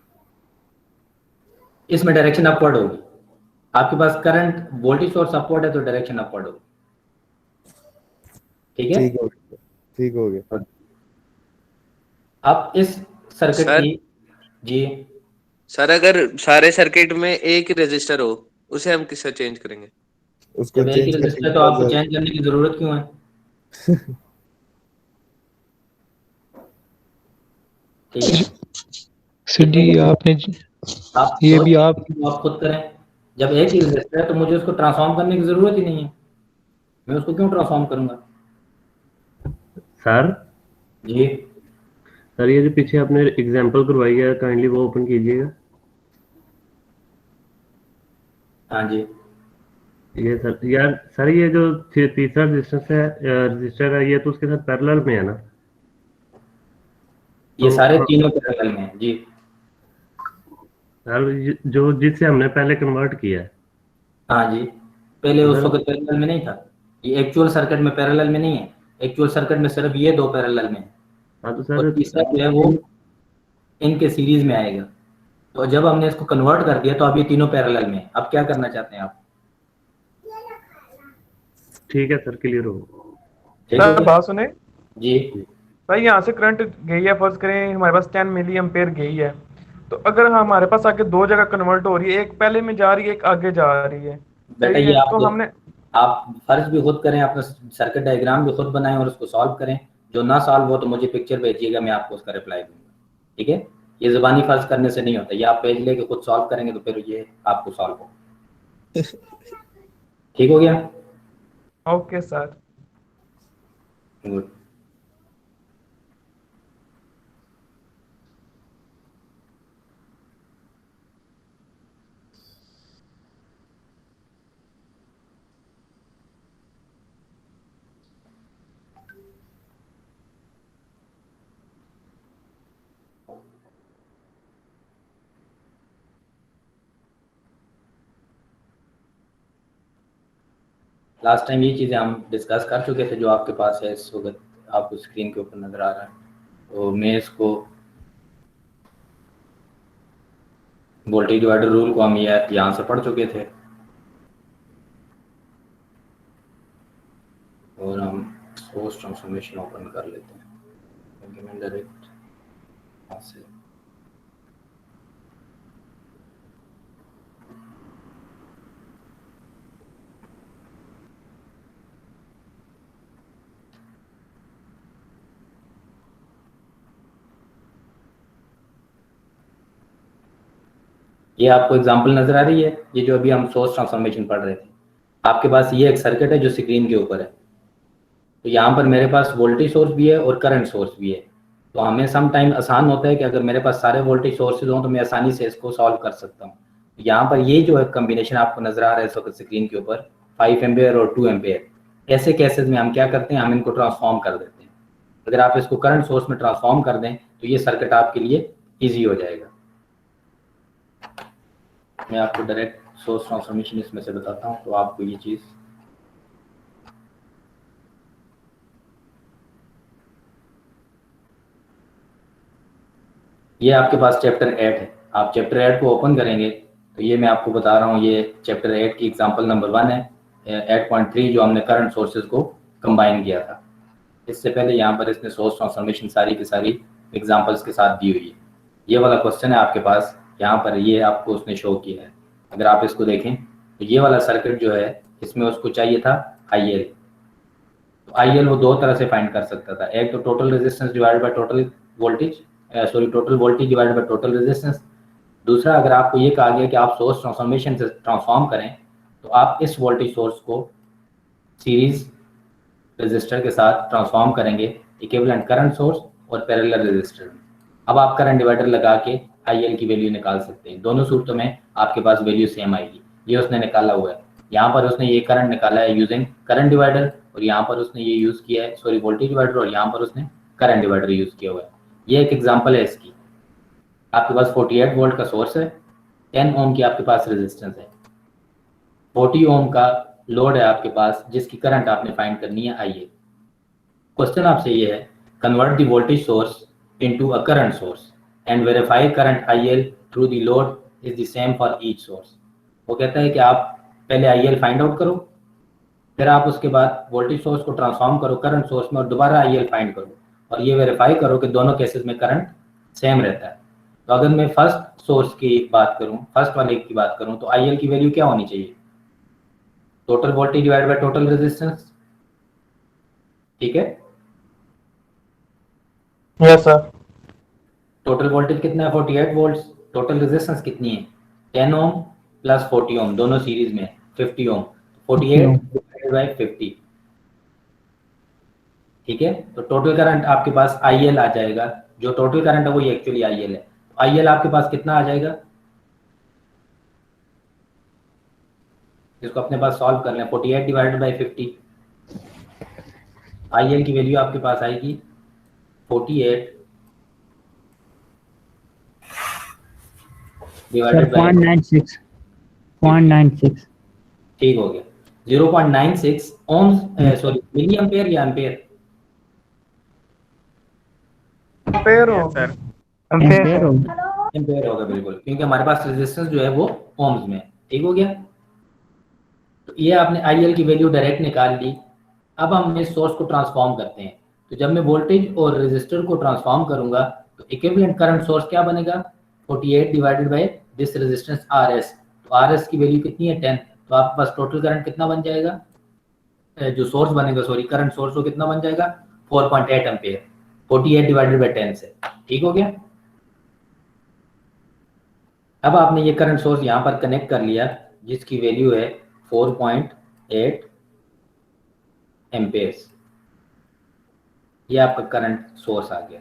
इसमें डायरेक्शन अपवर्ड होगी। आपके पास करंट वोल्टेज सोर्स अपवर्ड है तो डायरेक्शन अपवर्ड होगी। ठीक है, ठीक हो गया। अब इस सर्किट की जी सर अगर सारे सर्किट में एक ही रजिस्टर हो, उसे हम किससे चेंज करेंगे? उसको जब एक ही रजिस्टर तो आपको चेंज करने की जरूरत क्यों है? ठीक है सर जी, आपने ये भी आप खुद करें। जब एक ही रजिस्टर है तो मुझे उसको ट्रांसफॉर्म करने की जरूरत ही नहीं है, मैं उसको क्यों ट्रांसफॉर्म करूंगा? सर जी सर, ये जो पीछे आपने एग्जांपल करवाई है, काइंडली वो ओपन कीजिएगा। हाँ जी, ये सर यार सर, ये जो तीसरा रजिस्टर है ये तो उसके साथ पैरेलल में है ना? ये सारे तीनों पैरेलल में है जी सर, जो जिससे हमने पहले कन्वर्ट किया है। हाँ जी, पहले उस वक्त पैरेलल में नहीं था। ये एक्चुअल सर्किट में पैरेलल में नहीं है, एक्चुअल सर्किट में सिर्फ ये दो पैरेलल में है। हाँ तो और तीसरा जो है वो इनके सीरीज में आएगा। तो जब हमने इसको कन्वर्ट कर दिया तो अब ये तीनों पैरेलल में है। अब क्या करना चाहते हैं आप? ठीक है सर, क्लियर हो। सर बात सुने जी सर, यहाँ से करंट गई है, फर्ज करें हमारे पास 10 मिली एम्पेयर गई है, तो अगर हमारे पास आगे दो जगह कन्वर्ट हो रही है, एक पहले में जा रही है, एक आगे जा रही है, बेटा ये आप फर्ज भी खुद करें, अपना सर्किट डायग्राम भी खुद बनाएं और उसको सॉल्व करें। जो ना सॉल्व हो तो मुझे पिक्चर भेजिएगा, मैं आपको उसका रिप्लाई दूंगा। ठीक है, ये ज़बानी फर्ज करने से नहीं होता, ये आप पेज लेके खुद सॉल्व करेंगे तो फिर ये आपको सॉल्व हो। ठीक हो गया? Okay sir, good. Last time ये चीज़ें हम डिस्कस कर चुके थे जो आपके पास है इस वक्त आपको स्क्रीन के ऊपर नज़र आ रहा है। तो मैं इसको वोल्टेज डिवाइडर रूल को हम यहाँ से पढ़ चुके थे और हम सोर्स ट्रांसफॉर्मेशन ओपन कर लेते हैं क्योंकि मैं डायरेक्ट यहाँ से ये आपको एग्जांपल नजर आ रही है। ये जो अभी हम सोर्स ट्रांसफॉर्मेशन पढ़ रहे थे, आपके पास ये एक सर्किट है जो स्क्रीन के ऊपर है। तो यहाँ पर मेरे पास वोल्टेज सोर्स भी है और करंट सोर्स भी है। तो हमें सम टाइम आसान होता है कि अगर मेरे पास सारे वोल्टेज सोर्सेज हों तो मैं आसानी से इसको सॉल्व कर सकता हूँ। यहाँ पर ये जो है कम्बिनेशन आपको नजर आ रहा है इस वक्त स्क्रीन के ऊपर, 5 एम्पेयर और 2 एम्पेयर, ऐसे केसेस में हम क्या करते हैं, हम इनको ट्रांसफॉर्म कर देते हैं। अगर आप इसको करंट सोर्स में ट्रांसफॉर्म कर दें तो ये सर्किट आपके लिए ईजी हो जाएगा। मैं आपको डायरेक्ट सोर्स ट्रांसफॉर्मेशन इसमें से बताता हूँ तो आपको ये चीज़ ये आपके पास चैप्टर 8 है। आप चैप्टर 8 को ओपन करेंगे तो ये मैं आपको बता रहा हूँ, ये चैप्टर 8 की एग्जांपल नंबर 1 है, 8.3 जो हमने करंट सोर्सेज को कंबाइन किया था। इससे पहले यहाँ पर इसने सोर्स ट्रांसफॉर्मेशन सारी की सारी एग्जांपल्स के साथ दी हुई है। ये वाला क्वेश्चन है आपके पास, यहाँ पर ये आपको उसने शो किया है। अगर आप इसको देखें तो ये वाला सर्किट जो है इसमें उसको चाहिए था IL। तो IL वो दो तरह से फाइंड कर सकता था, एक तो total resistance divided by total voltage, total voltage divided by total resistance. दूसरा, अगर आपको ये कहा गया कि आप सोर्स ट्रांसफॉर्मेशन से ट्रांसफॉर्म करें तो आप इस वोल्टेज सोर्स को सीरीज रेजिस्टर के साथ ट्रांसफॉर्म करेंगे इक्विवेलेंट करंट सोर्स और पैरेलल रेजिस्टर में। अब आप करंट डिवाइडर लगा के IL की वैल्यू निकाल सकते हैं। दोनों सूरतों में आपके पास वैल्यू सेम आएगी। ये उसने निकाला हुआ है, यहाँ पर उसने ये करंट निकाला है यूजिंग करंट डिवाइडर, और यहाँ पर उसने ये यूज किया है सॉरी वोल्टेज डिवाइडर, और यहाँ पर उसने करंट डिवाइडर यूज किया हुआ है। ये एक एग्जांपल है इसकी। आपके पास 48 वोल्ट का सोर्स है, 10 ओम की आपके पास रेजिस्टेंस है, 40 ओम का लोड है आपके पास, जिसकी करंट आपने फाइंड करनी है IL। क्वेश्चन आपसे ये है, convert the voltage source into a current source and verify current IL through the load is the same for each source. वो कहता है कि आप पहले IL फाइंड आउट करो, फिर आप उसके बाद वोल्टेज सोर्स को ट्रांसफॉर्म करो करंट सोर्स में और दोबारा IL फाइंड करो, और ये वेरीफाई करो कि दोनों केसेस में करंट सेम रहता है। तो अगर मैं फर्स्ट सोर्स की बात करूं, फर्स्ट वाले की बात करूं, तो IL की वैल्यू क्या होनी चाहिए? Total voltage divide by total resistance. ठीक है, यस सर। टोटल वोल्टेज कितना है? 48 वोल्ट्स। टोटल रेजिस्टेंस कितनी है? 10 ओम प्लस 40 ओम, दोनों सीरीज में 50 ओम। 48 डिवाइडेड बाय 50। ठीक है, तो टोटल करंट आपके पास IL आ जाएगा। जो टोटल करंट है वो ये एक्चुअली IL है। तो IL आपके पास कितना आ जाएगा, जिसको अपने पास सॉल्व कर लें। 48 डिवाइडेड बाय 50, IL की वैल्यू आपके पास आएगी 48 डिवाइडेड बाय 0.96। ठीक हो गया, 0.96 ओम, सॉरी मिली एम्पेयर या एम्पेयर? एम्पेयर हो सर, एम्पेयर हो। एम्पेयर होगा बिल्कुल, क्योंकि हमारे पास रेजिस्टेंस जो है वो ओम्स में है। ठीक हो गया, तो ये आपने IL की वैल्यू डायरेक्ट निकाल ली। अब हम इस सोर्स को ट्रांसफॉर्म करते हैं। तो जब मैं वोल्टेज और रेजिस्टर को ट्रांसफॉर्म करूंगा तो इक्विवेलेंट करंट सोर्स क्या बनेगा? 48 divided by this resistance RS। तो RS की वैल्यू कितनी है? 10। तो आपके पास टोटल करंट कितना बन जाएगा, जो सोर्स बनेगा, सॉरी करंट सोर्स वो कितना बन जाएगा? 4.8 एम्पेयर, 48 डिवाइडेड बाय 10 से। ठीक हो गया। अब आपने ये करंट सोर्स यहाँ पर कनेक्ट कर लिया, जिसकी वैल्यू है 4.8 एम्पेयर्स। ये आपका करंट सोर्स आ गया।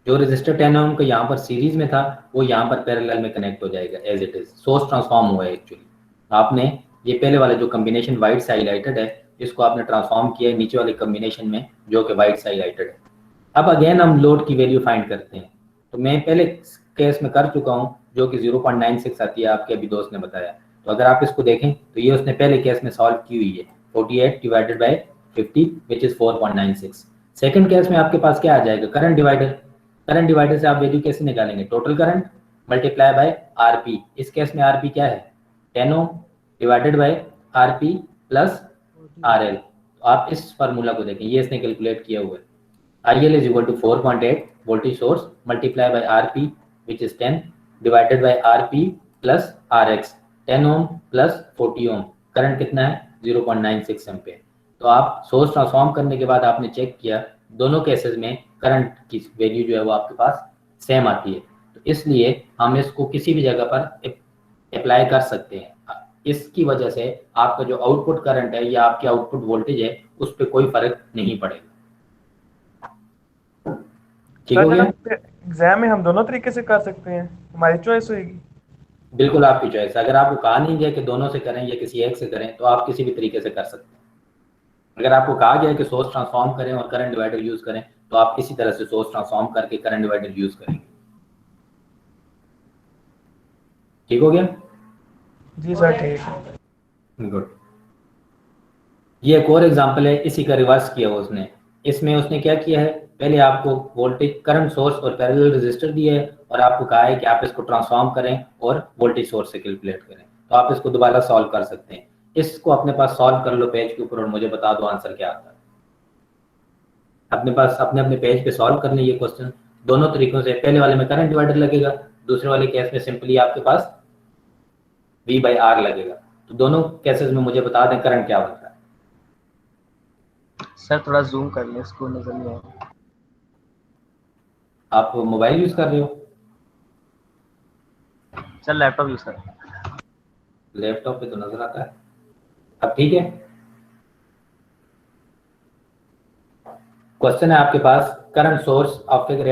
जो रेजिस्टर 10 ओम का यहाँ पर सीरीज में था वो यहाँ पर पैरेलल में कनेक्ट हो जाएगा as it is. Source transform हुआ है एक्चुअली। आपने ये पहले वाला जो कॉम्बिनेशन वाइट से हाईलाइटेड है, इसको आपने ट्रांसफॉर्म किया है नीचे वाले कॉम्बिनेशन में जो कि वाइट से हाईलाइटेड है। अब अगेन हम लोड की वैल्यू फाइंड करते हैं। तो मैं पहले केस में कर चुका हूँ, जो कि 0.96 आती है, आपके अभी दोस्त ने बताया। तो अगर आप इसको देखें तो ये उसने पहले केस में सॉल्व की हुई है, 48 divided by 50 which is 4.96। Second case में आपके पास क्या आ जाएगा? Current divider. करंट डिवाइडर से आप वैल्यू कैसे निकालेंगे? Total current multiply by RP। इस केस में RP क्या है? 10 ohm divided by RP plus RL। तो आप इस फार्मूला को देखें, ये इसने कैलकुलेट किया हुआ है। IL is equal to 4.8 voltage source multiply by RP which is 10 divided by RP plus RX, 10 ohm plus 40 ohm। Current कितना है? 0.96 एम्पेयर। तो आप सोर्स ट्रांसफॉर्म करने के बाद आपने चेक किया, दोनों केसेस में करंट की वैल्यू जो है वो आपके पास सेम आती है। तो इसलिए हम इसको किसी भी जगह पर अप्लाई कर सकते हैं। इसकी वजह से आपका जो आउटपुट करंट है या आपकी आउटपुट वोल्टेज है उस पर कोई फर्क नहीं पड़ेगा। ठीक हो गया। एग्जाम में हम दोनों तरीके से कर सकते हैं, हमारी चॉइस होगी। बिल्कुल आपकी चॉइस। अगर आपको कहा नहीं गया कि दोनों से करें या किसी एक से करें तो आप किसी भी तरीके से कर सकते हैं। अगर आपको कहा गया है कि सोर्स ट्रांसफॉर्म करें और करंट डिवाइडर यूज करें तो आप इसी तरह से सोर्स ट्रांसफॉर्म करके करंट डिवाइडर यूज करेंगे। ठीक हो गया जी सर, ठीक है। गुड। ये एक और एग्जांपल है, इसी का रिवर्स किया उसने। इसमें उसने क्या किया है, पहले आपको वोल्टेज करंट सोर्स और पैरेलल रेजिस्टर दिए है और आपको कहा है कि आप इसको ट्रांसफॉर्म करें और वोल्टेज सोर्स से कैलकुलेट करें। तो आप इसको दोबारा सॉल्व कर सकते हैं। इसको अपने पास सॉल्व कर लो पेज के ऊपर और मुझे बता दो आंसर क्या आता है। अपने पास अपने पेज पे सॉल्व कर लें ये क्वेश्चन दोनों तरीकों से। पहले वाले में करंट डिवाइडर लगेगा, दूसरे वाले केस में सिंपली आपके पास V/R लगेगा। तो दोनों केसेस में मुझे बता दें करंट क्या बनता है। सर थोड़ा जूम कर लें, इसको नजर नहीं आ रहा। आप मोबाइल यूज कर रहे हो? सर लैपटॉप यूज कर रहे हैं। लैपटॉप पे तो नजर आता है। अब ठीक है। क्वेश्चन है आपके पास, current source of figure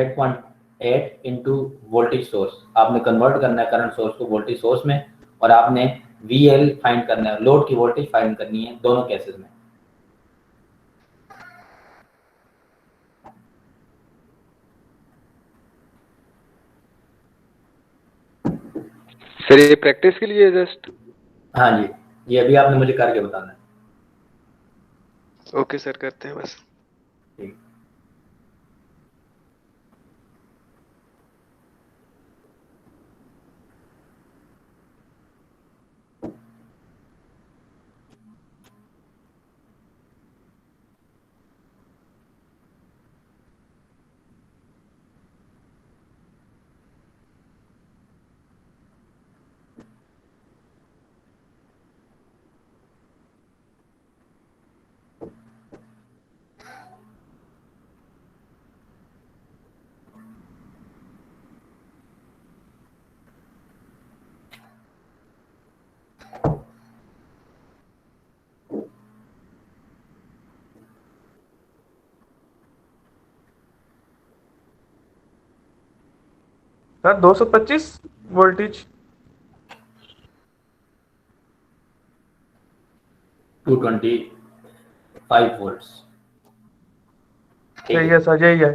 8 into voltage source, आपने कन्वर्ट करना है करंट सोर्स को वोल्टेज सोर्स में, और आपने VL फाइंड करना है, लोड की वोल्टेज फाइंड करनी है दोनों केसेस में। सर ये प्रैक्टिस के लिए जस्ट? हाँ जी, ये अभी आपने मुझे करके बताना है। ओके सर, करते हैं बस। ठीक। Sir 225 voltage 225 volts. सही है सर, यही है।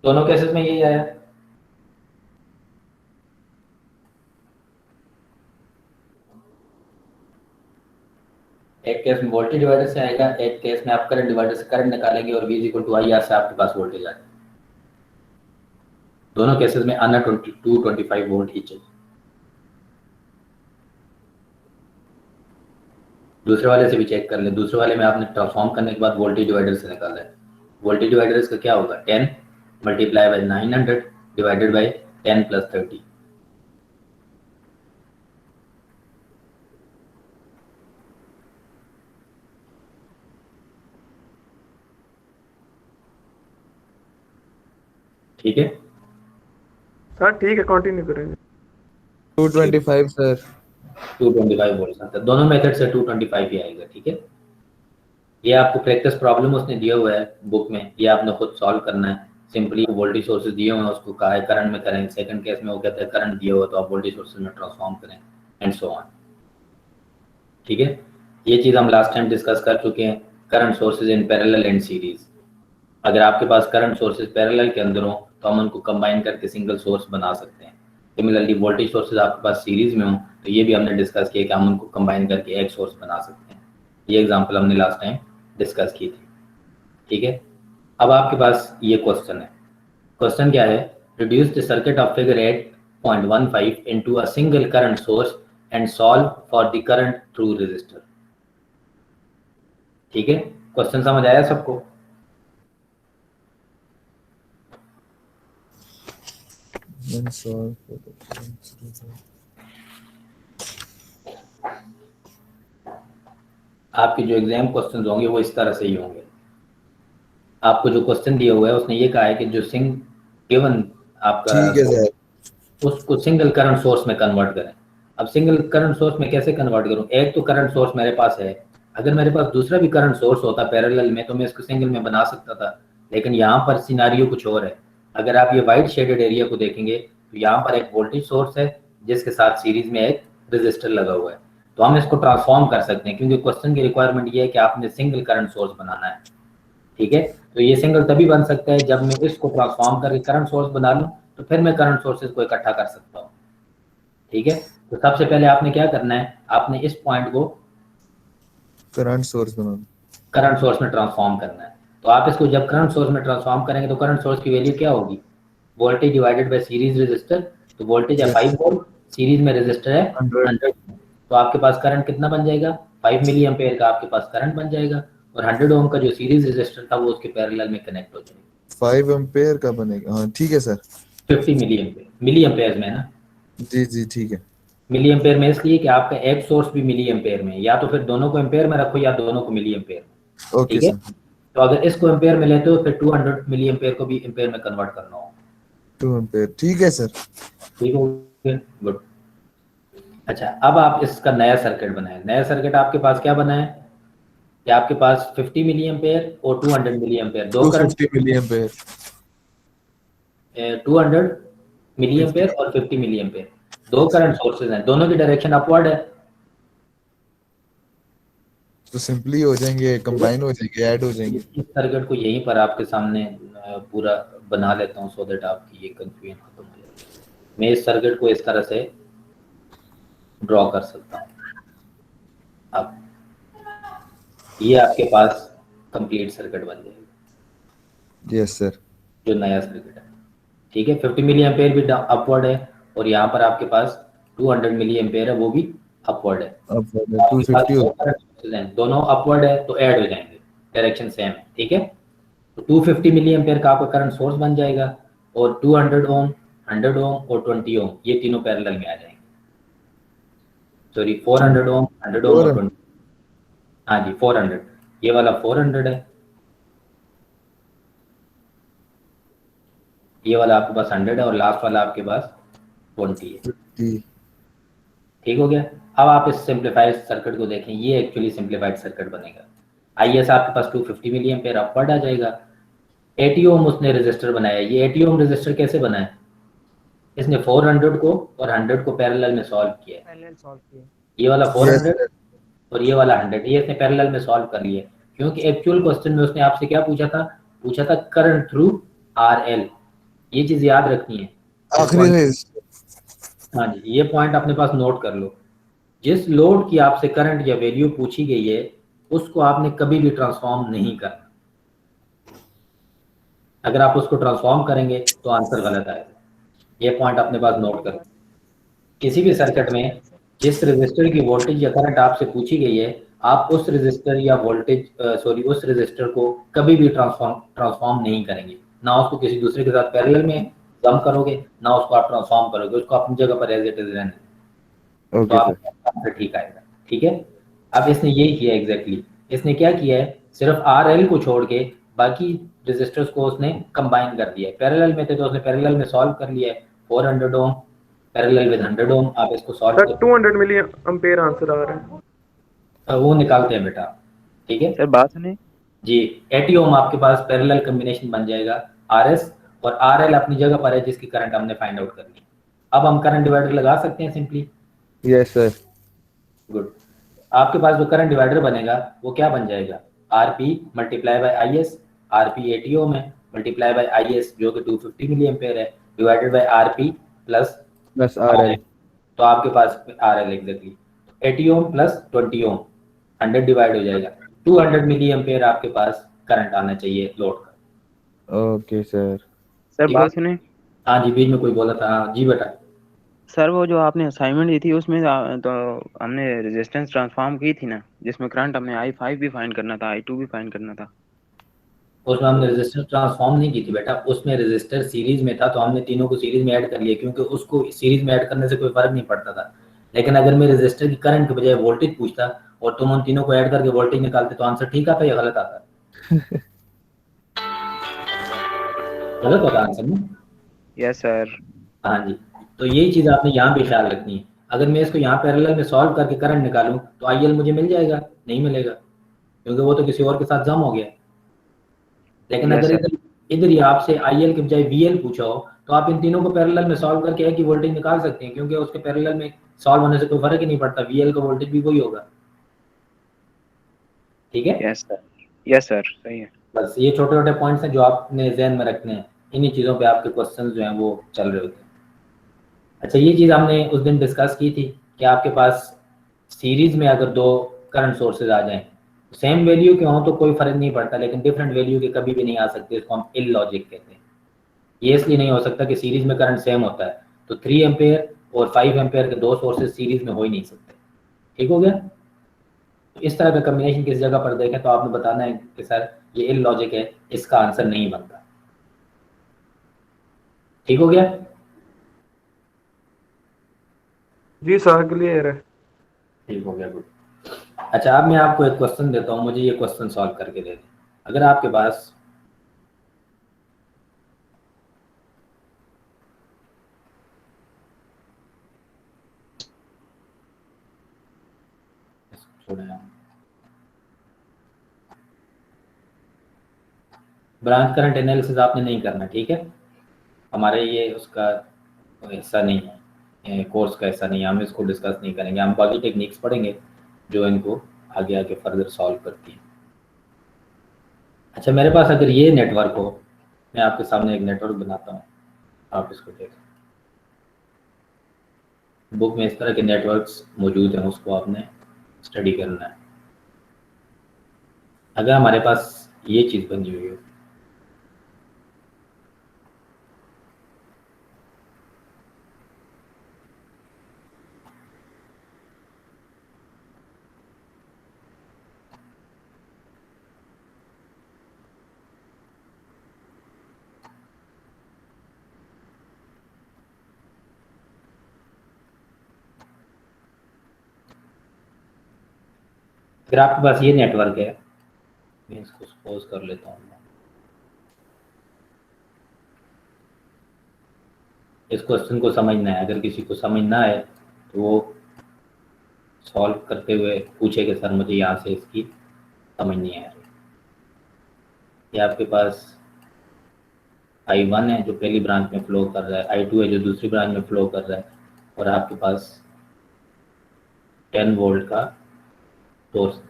दोनों केसेस में यही आया। एक केस में वोल्टेज डिवाइडर से आएगा, एक केस में आप करंट डिवाइडर से करंट निकालेंगे और V = IR से आपके पास वोल्टेज आएगा। दोनों केसेस में आना 225 वोल्ट ही चाहिए। दूसरे वाले से भी चेक कर ले, दूसरे वाले में आपने ट्रांसफॉर्म करने के बाद वोल्टेज डिवाइडर से निकाला है। वोल्टेज डिवाइडर इसका क्या होगा, 10 मल्टीप्लाई बाय 900 डिवाइडेड बाय 10 + 30। ठीक है सर, ठीक है, कंटिन्यू करेंगे। 225 सर। 225 बोल सकते, दोनों मेथड से 225 ही आएगा। ठीक है, ये आपको प्रैक्टिस प्रॉब्लम उसने दिया हुआ है बुक में, ये आपने खुद सॉल्व करना है। सिंपली वोल्टेज सोर्सेज दिए हुए हैं, उसको कहा है करंट में करें। सेकंड केस में वो कहता है करंट दिया हुआ तो आप वोल्टेज सोर्सेज में ट्रांसफॉर्म करें, एंड सो ऑन। ठीक है, ये चीज़ हम लास्ट टाइम डिस्कस कर चुके हैं। Current sources in parallel and series, अगर आपके पास करंट सोर्सेज पैरेलल के अंदर हो तो हम उनको कंबाइन करके सिंगल सोर्स बना सकते हैं। सिमिलरली वोल्टेज सोर्सेज आपके पास सीरीज में हो तो ये भी हमने डिस्कस किया कि हम उनको कंबाइन करके एक सोर्स बना सकते हैं। ये एग्जांपल हमने लास्ट टाइम डिस्कस की थी। ठीक है, अब आपके पास ये क्वेश्चन है। क्वेश्चन क्या है, reduce the circuit of figure 8.15 into a single current source and solve for the current through resistor. ठीक है, क्वेश्चन समझ आया सबको? आपके जो एग्जाम क्वेश्चंस होंगे वो इस तरह से ही होंगे। आपको जो क्वेश्चन दिया हुआ है उसने ये कहा है कि जो गिवन आपका उसको सिंगल करंट सोर्स में कन्वर्ट करें। अब सिंगल करंट सोर्स में कैसे कन्वर्ट करूं? एक तो करंट सोर्स मेरे पास है, अगर मेरे पास दूसरा भी करंट सोर्स होता पैरेलल में तो मैं इसको सिंगल में बना सकता था, लेकिन यहाँ पर सिनारियो कुछ और है। अगर आप ये वाइट शेडेड एरिया को देखेंगे तो यहाँ पर एक वोल्टेज सोर्स है जिसके साथ सीरीज में एक रेजिस्टर लगा हुआ है, तो हम इसको ट्रांसफॉर्म कर सकते हैं क्योंकि क्वेश्चन की रिक्वायरमेंट ये है कि आपने सिंगल करंट सोर्स बनाना है। ठीक है, तो ये सिंगल तभी बन सकता है जब मैं इसको ट्रांसफॉर्म करके करंट सोर्स बना लूं, तो फिर मैं करंट सोर्सेज को इकट्ठा कर सकता हूँ। ठीक है, तो सबसे पहले आपने क्या करना है, आपने इस पॉइंट को करंट सोर्स बनाना, करंट सोर्स में ट्रांसफॉर्म करना है। तो आप इसको जब करंट सोर्स में ट्रांसफॉर्म करेंगे तो करंट सोर्स की वैल्यू क्या होगी, voltage divided by series resistor. तो वोल्टेज है 5 वोल्ट, सीरीज में रेजिस्टर है 100, तो आपके पास करंट कितना बन जाएगा, 5 मिली एम्पेयर का आपके पास करंट बन जाएगा, और 100 ओम का जो सीरीज रेजिस्टर था वो उसके पैरेलल में कनेक्ट हो जाएगा। 5 एम्पेयर का बनेगा। हाँ ठीक है सर। 50 मिली एम्पेयर में ना? जी जी ठीक है। मिली एम्पेयर में इसलिए कि आपका एक सोर्स भी मिली एम्पेयर में, या तो फिर दोनों को एम्पेयर में रखो या दोनों को मिली एम्पेयर में। ओके ठीक है, सर। तो अगर इसको एम्पेयर में लेते हो फिर 200 मिली एम्पेयर को भी एम्पेयर में कन्वर्ट करना होगा। 2 एम्पेयर, ठीक है सर। ठीक हो गया, गुड। अच्छा, अब आप इसका नया सर्किट बनाएं। नया सर्किट आपके पास क्या बना है कि आपके पास 50 मिली एम्पेयर और 200 मिली एम्पेयर, दो current 250 milli ampere. 200 milli ampere और 50 मिली एम्पेयर, दो करंट सोर्सेज हैं, दोनों की डायरेक्शन अपवर्ड है। तो सिंपली हो जाएंगे, कंबाइन हो जाएंगे, ऐड हो जाएंगे। इस सर्किट को यहीं पर आपके सामने पूरा बना लेता हूँ सो दैट आपकी ये कंफ्यूजन खत्म हो जाए। मैं इस सर्किट को इस तरह से ड्रॉ कर सकता हूँ। अब ये आपके पास कंप्लीट सर्किट बन जाएगा। Yes sir. जो नया सर्किट है, ठीक है। 50 मिली एम्पेयर भी अपवर्ड है और यहाँ पर आपके पास 200 मिली एम्पेयर है, वो भी अपवर्ड है। अब 250 हैं, दोनों अपवर्ड है तो ऐड हो जाएंगे, डायरेक्शन सेम है, ठीक है। तो 250 मिली एम्पेयर का आपका करंट सोर्स बन जाएगा और 200 ओम, 100 ओम और 20 ओम ये तीनों पैरेलल में आ जाएंगे। सॉरी 400 ओम, 100 ओम और 20। हाँ जी 400, ये वाला 400 है, ये वाला आपके पास 100 है और लास्ट वाला आपके पास 20 है। ठीक हो गया। अब आप इस सिंप्लीफाइड सर्किट को देखें, ये एक्चुअली सिंप्लीफाइड सर्किट बनेगा। आईएस आपके पास 250 मिली एम्पेयर अपवर्ड आ जाएगा। 80 ओम उसने रेजिस्टर बनाया। ये 80 ओम रेजिस्टर कैसे बना है? इसने 400 को और 100 को पैरेलल में सॉल्व किया है। ये वाला 400 और ये वाला 100 ये इसने पैरेलल में सॉल्व कर लिया, क्योंकि एक्चुअल क्वेश्चन में उसने आपसे क्या पूछा था? पूछा था करंट थ्रू आरएल। ये चीज याद रखनी है। हाँ जी, ये पॉइंट अपने पास नोट कर लो। जिस लोड की आपसे करंट या वैल्यू पूछी गई है उसको आपने कभी भी ट्रांसफॉर्म नहीं करना। अगर आप उसको ट्रांसफॉर्म करेंगे तो आंसर गलत आएगा। ये पॉइंट अपने पास नोट करो। किसी भी सर्किट में जिस रेजिस्टर की वोल्टेज या करंट आपसे पूछी गई है, आप उस रेजिस्टर या उस रेजिस्टर को कभी भी ट्रांसफॉर्म नहीं करेंगे। ना उसको किसी दूसरे के साथ पैरेलल में जम करोगे, ना उसको आप ट्रांसफॉर्म करोगे, उसको अपनी जगह पर एज इट इज रहने। तो आपका आंसर ठीक आएगा। ठीक है। अब इसने यही किया एग्जैक्टली। इसने क्या किया है, सिर्फ आरएल को छोड़ के बाकी रेजिस्टर्स को उसने कंबाइन कर दिया है। पैरेलल में थे तो उसने पैरेलल में सॉल्व कर लिया है। 400 ओम पैरेलल विद 100 ओम, आप इसको सॉल्व कर 200 मिली एम्पेयर आंसर आ रहा है। वो निकालते हैं बेटा। ठीक है सर, बात सुनिए जी। 80 ओम आपके पास पैरेलल कॉम्बिनेशन बन जाएगा आरएस और आरएल अपनी जगह पर है जिसकी करंट हमने फाइंड आउट कर ली। अब हम करंट डिवाइडर लगा सकते हैं सिंपली। Yes sir. गुड। आपके पास जो करंट डिवाइडर बनेगा वो क्या बन जाएगा? RP multiply by IS. RP 80 ohm है, मल्टीप्लाई बाय आईएस जो कि 250 मिली एम्पेयर है, divided by RP plus RL. तो आपके पास RL exactly 80 ohm plus 20 ohm 100 divide हो जाएगा। 200 मिली एम्पेयर आपके पास करंट आना चाहिए लोड का। Okay sir. सर बात सुने। हाँ जी, बीच में कोई बोला था। जी बेटा। सर वो जो आपने असाइनमेंट दी थी उसमें तो हमने रेजिस्टेंस ट्रांसफॉर्म की थी ना, जिसमें करंट हमने I5 भी फाइंड करना था, I2 भी फाइंड करना था। उसमें हमने रेजिस्टर ट्रांसफॉर्म नहीं की थी बेटा, उसमें रेजिस्टर सीरीज में था तो हमने तीनों को सीरीज में ऐड कर लिया, क्योंकि उसको सीरीज में ऐड करने से कोई फर्क नहीं पड़ता था। लेकिन अगर मैं रेजिस्टर की करंट के बजाय वोल्टेज पूछता और तुम उन तीनों को ऐड करके वोल्टेज निकालते तो आंसर ठीक आता या गलत आता? गलत होता आंसर ना? Yes sir. हाँ जी, तो यही चीज आपने यहाँ पे ख्याल रखनी है। अगर मैं इसको यहाँ पैरेलल में सॉल्व करके करंट निकालूं तो आईएल मुझे मिल जाएगा? नहीं मिलेगा, क्योंकि वो तो किसी और के साथ जम हो गया। लेकिन अगर इधर ही आपसे आईएल के बजाय वीएल पूछा हो तो आप इन तीनों को पैरेलल में सॉल्व करके एक ही वोल्टेज निकाल सकते हैं, क्योंकि उसके पैरेलल में सॉल्व होने से कोई फर्क ही नहीं पड़ता, वीएल का वोल्टेज भी वही होगा। ठीक है। यस सर सही है। बस ये छोटे छोटे पॉइंट्स हैं जो आपने ध्यान में रखने हैं। इन्हीं चीज़ों पे आपके क्वेश्चंस जो हैं वो चल रहे होते हैं। अच्छा, ये चीज़ हमने उस दिन डिस्कस की थी कि आपके पास सीरीज में अगर दो करंट सोर्सेज आ जाएं, सेम वैल्यू के हों तो कोई फर्क नहीं पड़ता, लेकिन डिफरेंट वैल्यू के कभी भी नहीं आ सकते। इसको हम इलॉजिक कहते हैं। ये इसलिए नहीं हो सकता कि सीरीज में करंट सेम होता है तो 3 एम्पेयर और 5 एम्पेयर के दो सोर्सेज सीरीज में हो ही नहीं सकते। ठीक हो गया। इस तरह का कॉम्बिनेशन किस जगह पर देखें तो आपने बताना है कि सर ये इलॉजिक है, इसका आंसर नहीं बनता। ठीक हो गया जी सर, क्लियर है। ठीक हो गया, गुड। अच्छा, अब मैं आपको एक क्वेश्चन देता हूँ, मुझे ये क्वेश्चन सॉल्व करके दे दें। अगर आपके पास ब्रांच करंट एनालिसिस आपने नहीं करना, ठीक है। हमारे ये उसका हिस्सा नहीं है, कोर्स का हिस्सा नहीं है, हम इसको डिस्कस नहीं करेंगे। हम बाकी टेक्निक्स पढ़ेंगे जो इनको आगे आगे फर्दर सॉल्व करती हैं। अच्छा, मेरे पास अगर ये नेटवर्क हो, मैं आपके सामने एक नेटवर्क बनाता हूँ, आप इसको देखें। बुक में इस तरह के नेटवर्क्स मौजूद हैं, उसको आपने स्टडी करना है। अगर हमारे पास ये चीज़ बनी हुई हो, अगर आपके पास ये नेटवर्क है, मैं इसको सपोज कर लेता हूँ, इस क्वेश्चन को समझना है। अगर किसी को समझ ना आए तो वो सॉल्व करते हुए पूछे कि सर मुझे यहाँ से इसकी समझ नहीं आ रही। ये आपके पास I1 है जो पहली ब्रांच में फ्लो कर रहा है, I2 है जो दूसरी ब्रांच में फ्लो कर रहा है, और आपके पास 10 वोल्ट का सोर्स।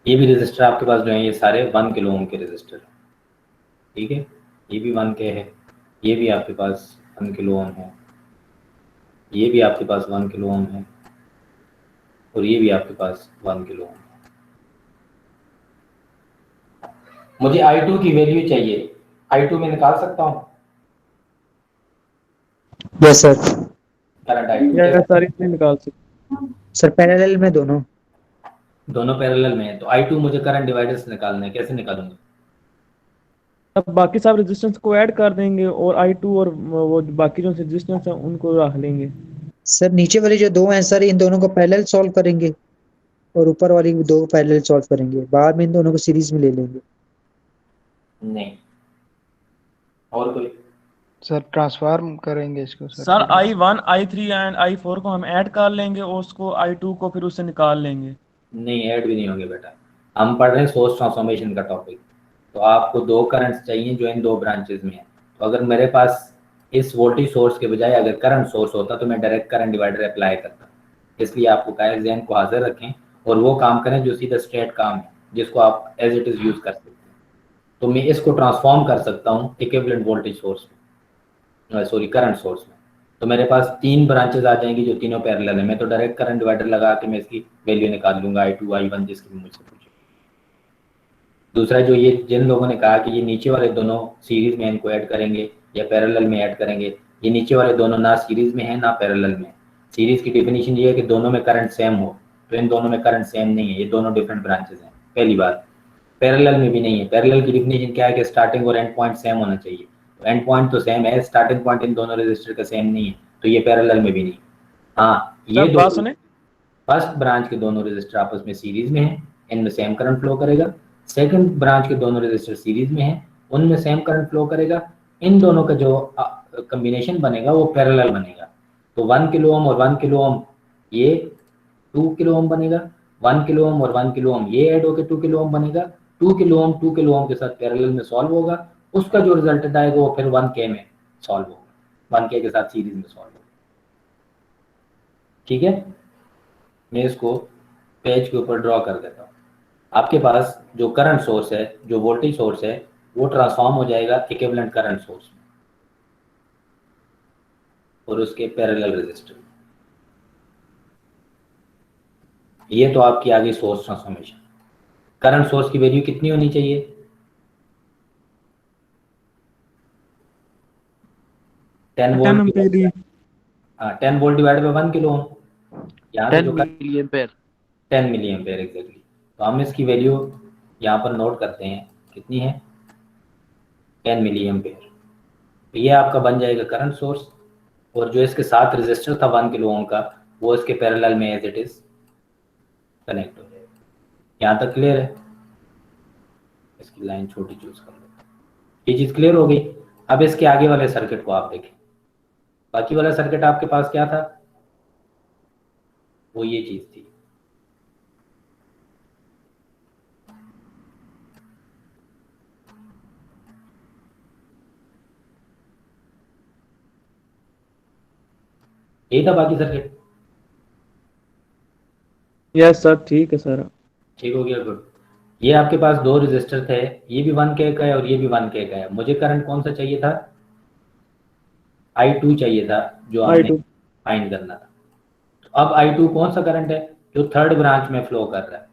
ये भी रजिस्टर आपके पास जो है ये सारे 1 किलो ओम के रजिस्टर हैं, ठीक है। ये भी 1 के है, ये भी आपके पास 1 किलो ओम है, ये भी आपके पास 1 किलो ओम है, और ये भी आपके पास 1 किलो ओम है। मुझे I2 की वैल्यू चाहिए, I2 में निकाल सकता हूँ? Yes sir. करंट I2 या सर इसमें निकाल सकते सर पैरेलल में दोनों पैरेलल में है, तो I2 मुझे करंट डिवाइडर से निकालना है, कैसे निकालूंगा? अब बाकी सब रेजिस्टेंस को ऐड कर देंगे और I2 और वो बाकी जो रेजिस्टेंस है उनको रख लेंगे। सर नीचे वाले जो दो हैं सर, इन दोनों को पैरेलल सॉल्व करेंगे और ऊपर वाली दो पैरेलल सॉल्व करेंगे, बाद में इन दोनों को सीरीज में ले लेंगे। नहीं, और कोई? सर ट्रांसफॉर्म करेंगे इसको sir I1 I3 and I4 को हम ऐड कर लेंगे और उसको I2 को फिर उससे निकाल लेंगे। नहीं, ऐड भी नहीं होंगे बेटा, हम पढ़ रहे हैं सोर्स ट्रांसफॉर्मेशन का टॉपिक। तो आपको दो करंट्स चाहिए जो इन दो ब्रांचेज में है। तो अगर मेरे पास इस वोल्टेज सोर्स के बजाय अगर करंट सोर्स होता तो मैं डायरेक्ट करंट डिवाइडर अप्लाई करता। इसलिए आपको कहा है ज़हन को हाजिर रखें और वो काम करें जो सीधा स्ट्रेट काम है, जिसको आप एज इट इज़ यूज़ कर सकते हैं। तो मैं इसको ट्रांसफॉर्म कर सकता हूँ इक्विवेलेंट वोल्टेज सोर्स में, सॉरी करंट सोर्स में। तो मेरे पास 3 ब्रांचेज आ जाएंगी जो तीनों पैरेलल है। मैं तो डायरेक्ट करंट डिवाइडर लगा के मैं इसकी वैल्यू निकाल लूंगा, I2 I1 जिसकी भी मुझसे पूछे। दूसरा, जो ये जिन लोगों ने कहा कि ये नीचे वाले दोनों सीरीज में इनको ऐड करेंगे या पैरेलल में ऐड करेंगे, ये नीचे वाले दोनों ना सीरीज में है ना पैरेलल में। सीरीज की डेफिनेशन ये है कि दोनों में करंट सेम हो, तो इन दोनों में करंट सेम नहीं है, ये दोनों डिफरेंट ब्रांचेज हैं, पहली बात। पैरेलल में भी नहीं है। पैरेलल की डेफिनेशन क्या है कि स्टार्टिंग और एंड पॉइंट सेम होना चाहिए। तो एंड पॉइंट तो सेम है, स्टार्टिंग पॉइंट इन दोनों रजिस्टर का सेम नहीं है, तो ये पैरेलल में भी नहीं। हाँ, ये दो बात सुने, फर्स्ट ब्रांच के दोनों रजिस्टर आपस में सीरीज में हैं, इनमें सेम करंट फ्लो करेगा। सेकंड ब्रांच के दोनों रजिस्टर सीरीज में हैं, उनमें सेम करंट फ्लो करेगा। इन दोनों का जो कॉम्बिनेशन बनेगा वो पैरेलल बनेगा। तो 1 किलो ओम और 1 किलो ओम ये 2 किलो ओम बनेगा, 1 किलो ओम और 1 किलो ओम ये ऐड होकर 2 किलो ओम बनेगा। 2 किलो ओम 2 किलो ओम के साथ पैरेलल में सॉल्व होगा, उसका जो रिजल्टेड आएगा वो फिर 1K में सॉल्व होगा, 1K के साथ सीरीज में सॉल्व होगा। ठीक है, मैं इसको पेज के ऊपर ड्रॉ कर देता हूँ। आपके पास जो करंट सोर्स है, जो वोल्टेज सोर्स है, वो ट्रांसफॉर्म हो जाएगा इक्विवेलेंट करंट सोर्स में और उसके पैरेलल रेजिस्टर में। ये तो आपकी आगे सोर्स ट्रांसफॉर्मेशन। करंट सोर्स की वैल्यू कितनी होनी चाहिए? 10 वोल्ट। हाँ, 10 वोल्ट डिवाइड बाय 1 किलो ओम, यहाँ से जो 10 मिली एम्पेयर एग्जैक्टली। तो हम इसकी वैल्यू यहाँ पर नोट करते हैं, कितनी है? 10 मिली एम्पेयर। तो ये आपका बन जाएगा करंट सोर्स, और जो इसके साथ रेजिस्टर था 1 किलो ओम का, वो इसके पैरेलल में एज इट इज कनेक्ट हो जाएगा। यहाँ तक क्लियर है? इसकी लाइन छोटी चूज कर लो। ये चीज़ क्लियर हो गई। अब इसके आगे वाले सर्किट को आप देखें। बाकी वाला सर्किट आपके पास क्या था? वो ये चीज़ थी। यही था बाकी सर्किट। यस सर, ठीक है सर। ठीक हो गया, गुड। ये आपके पास दो रेजिस्टर थे, ये भी 1K का है और ये भी 1K का है। मुझे करंट कौन सा चाहिए था? I2 चाहिए था, जो आपने I2 फाइंड करना था। तो अब I2 कौन सा करंट है? जो थर्ड ब्रांच में फ्लो कर रहा है।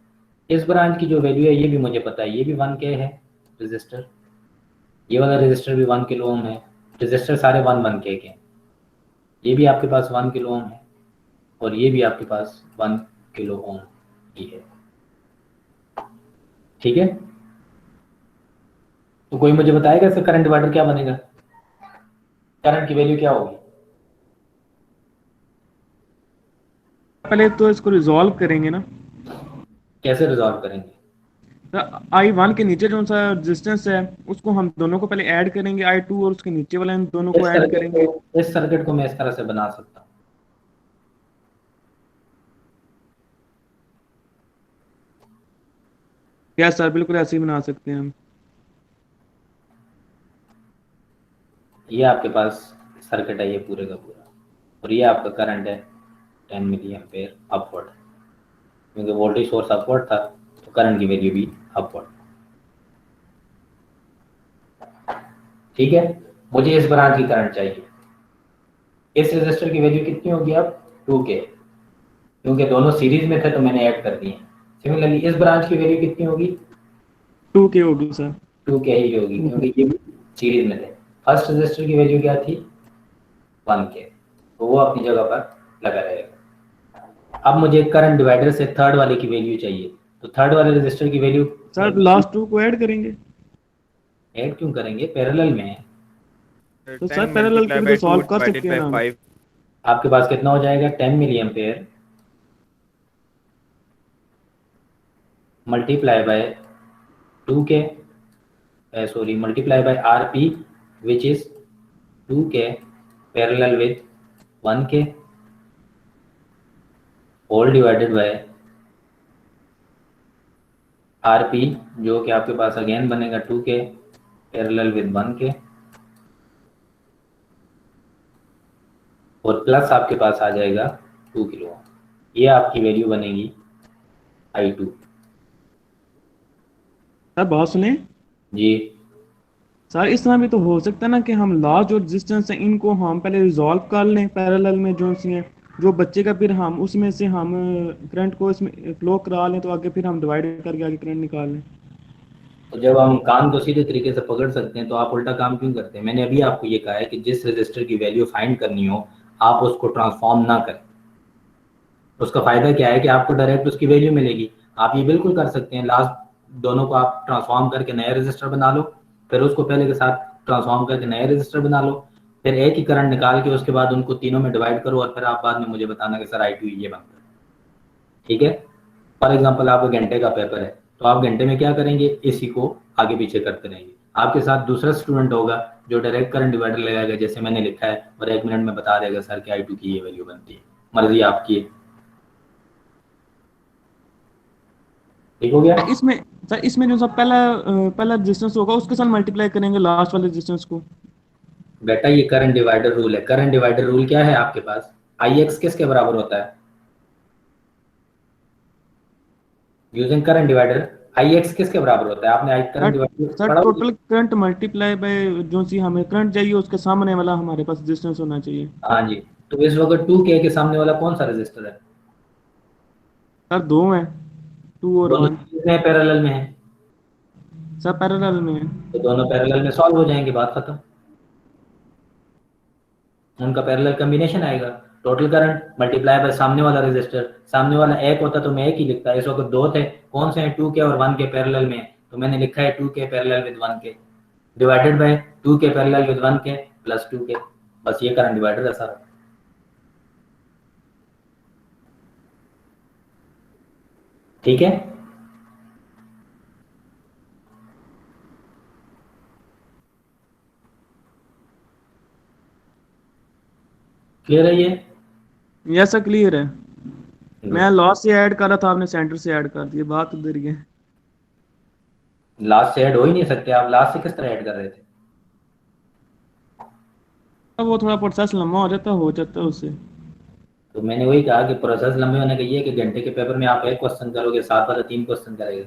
इस ब्रांच की जो वैल्यू है ये भी मुझे पता है, ये भी 1K है रेजिस्टर, ये वाला रेजिस्टर भी 1 किलो ओम है। रेजिस्टर सारे 1K के हैं। ये भी आपके पास 1 किलो ओम है और ये भी आपके पास 1 किलो ओम की है। ठीक है, तो कोई मुझे बताएगा इसका करंट डिवाइडर क्या बनेगा? करंट की वैल्यू क्या होगी? पहले तो इसको रिजॉल्व करेंगे ना। कैसे रिजॉल्व करेंगे? I1 के नीचे जो सा रेजिस्टेंस है उसको हम दोनों को पहले ऐड करेंगे, I2 और उसके नीचे वाले इन दोनों को ऐड करेंगे। इस सर्किट को मैं इस तरह से बना सकता हूँ। क्या सर, बिल्कुल ऐसे ही बना सकते हैं हम। ये आपके पास सर्किट है ये पूरे का पूरा, और ये आपका करंट है 10 मिली एम्पेयर अपवर्ड, क्योंकि वोल्टेज सोर्स अपवर्ड था तो करंट की वैल्यू भी अपवर्ड। ठीक है, मुझे इस ब्रांच की करंट चाहिए। इस रेजिस्टर की वैल्यू कितनी होगी अब? 2K, क्योंकि दोनों सीरीज में थे तो मैंने ऐड कर दिए। सिमिलरली इस ब्रांच की वैल्यू कितनी होगी? 2K होगी सर। 2K ही होगी, क्योंकि ये भी सीरीज में थे। फर्स्ट रेजिस्टर की वैल्यू क्या थी? 1K, तो वो अपनी जगह पर लगा रहेगा। अब मुझे करंट डिवाइडर से थर्ड वाले की वैल्यू चाहिए, तो थर्ड वाले रेजिस्टर की वैल्यू सर लास्ट 2 को ऐड करेंगे। ऐड क्यों करेंगे? पैरेलल में है तो सर पैरेलल के लिए सॉल्व कर सकते हैं ना। आपके पास कितना हो जाएगा? 10 milli ampere multiply by 2K, sorry multiply by RP which is 2K parallel with 1K all divided by RP, जो कि आपके पास अगेन बनेगा 2K parallel with 1K, और प्लस आपके पास आ जाएगा 2 किलो ओम। ये आपकी वैल्यू बनेगी I2। सर बात सुने जी सर, इस तरह भी तो हो सकता है ना कि हम लास्ट जो रेजिस्टेंस है इनको हम पहले रिजॉल्व कर लें पैरेलल में, जो सी हैं जो बच्चे का, फिर हम उसमें से हम करंट को इसमें फ्लो करा लें, तो आगे फिर हम डिवाइड करके आगे करंट निकाल लें। तो जब हम काम को सीधे तरीके से पकड़ सकते हैं तो आप उल्टा काम क्यों करते हैं? मैंने अभी आपको ये कहा है कि जिस रजिस्टर की वैल्यू फाइंड करनी हो आप उसको ट्रांसफॉर्म ना करें। उसका फायदा क्या है कि आपको डायरेक्ट उसकी वैल्यू मिलेगी। आप ये बिल्कुल कर सकते हैं, लास्ट दोनों को आप ट्रांसफॉर्म करके नया रजिस्टर बना लो, फिर उसको पहले के साथ ट्रांसफॉर्म करके नया रजिस्टर बना लो, फिर एक ही करंट निकाल के उसके बाद उनको तीनों में डिवाइड करो, और फिर आप बाद में मुझे बताना कि सर I2 ये बनता है। ठीक है, फॉर एग्जाम्पल आपको घंटे का पेपर है तो आप घंटे में क्या करेंगे? इसी को आगे पीछे करते रहेंगे। आपके साथ दूसरा स्टूडेंट होगा जो डायरेक्ट करंट डिवाइडर लगाएगा जैसे मैंने लिखा है, और 1 मिनट में बता देगा सर कि I2 की ये वैल्यू बनती है। मर्जी आपकी है। ठीक हो गया? इसमें सर, इसमें जो सब पहला रेजिस्टेंस होगा उसके साथ मल्टीप्लाई करेंगे लास्ट वाले रेजिस्टेंस को। बेटा ये करंट डिवाइडर रूल है। करंट डिवाइडर रूल क्या है आपके पास? Ix किसके बराबर होता है? यूजिंग करंट डिवाइडर Ix किसके बराबर होता है? आपने current divider sir total current multiply bye जो सी हमें करंट चाहिए उसके सामने वाला हमारे पास रेजिस्टेंस होना चाहिए। हाँ जी, तो इस वक्त 2K के सामने वाला कौन सा रेजिस्टर है? सर 2 है, 2 और 1 में पैरेलल में है। सर पैरेलल में है, तो दोनों पैरेलल में सॉल्व हो जाएंगे, बात खत्म। उनका पैरेलल कॉम्बिनेशन आएगा। टोटल करंट मल्टीप्लाई बाय सामने वाला रेजिस्टर। सामने वाला एक होता तो मैं एक ही लिखता, इस वक्त दो थे, कौन से हैं? 2K और 1K पैरेलल में, तो मैंने लिखा है 2K parallel with 1K divided by 2K parallel with 1K plus 2K। बस ये करंट डिवाइडर है सारा। ठीक है, क्लियर है ये? यस सर क्लियर है। मैं लास्ट से ऐड कर रहा था, आपने सेंटर से ऐड कर दिया, बात उधर ही है। लास्ट से ऐड हो ही नहीं सकते आप। लास्ट से किस तरह ऐड कर रहे थे? वो थोड़ा प्रोसेस लंबा हो जाता है उससे। मैंने वही कहा कि प्रोसेस लंबे होने का ये है कि घंटे के पेपर में आप एक क्वेश्चन करोगे, 7 वाला 3 क्वेश्चन करेंगे।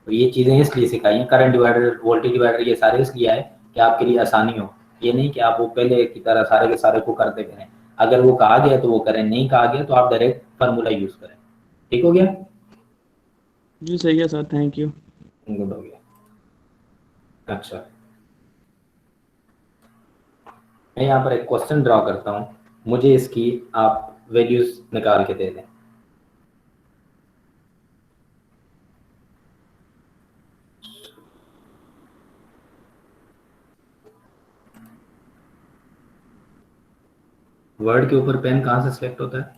तो ये चीज़ें इसलिए सिखाई हैं, करंट डिवाइडर, वोल्टेज डिवाइडर, ये सारे इसलिए आए कि आपके लिए आसानी हो। ये नहीं कि आप वो पहले की तरह सारे के सारे को करते करें। अगर वो कहा गया तो वो करें, नहीं कहा गया तो आप डायरेक्ट फार्मूला यूज करें। ठीक हो गया? जी सही है सर, थैंक यू। गुड हो गया। अच्छा, मैं यहाँ पर एक क्वेश्चन ड्रॉ करता हूँ, मुझे इसकी आप वैल्यूज निकाल के दे दें। वर्ड के ऊपर पेन कहाँ से सिलेक्ट होता है?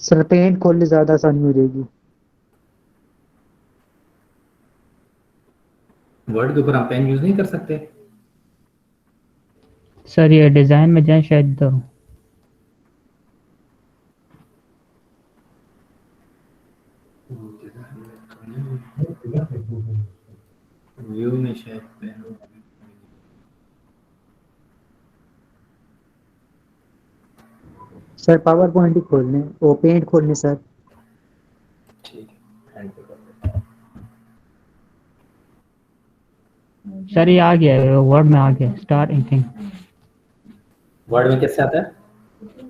सर पेंट खोलने ज्यादा आसानी हो जाएगी। वर्ड के ऊपर हम पेन यूज नहीं कर सकते? सर ये डिजाइन में जाए शायद इधर हो। व्यू में शायद पेन हो। सर पावर पॉइंट ही खोलने, वो पेंट खोलने सर। ठीक है, हैंड पे कर देता हूँ। सर ये आ गया, वर्ड में आ गया, स्टार्ट इंकिंग। वर्ड में कैसे आता है?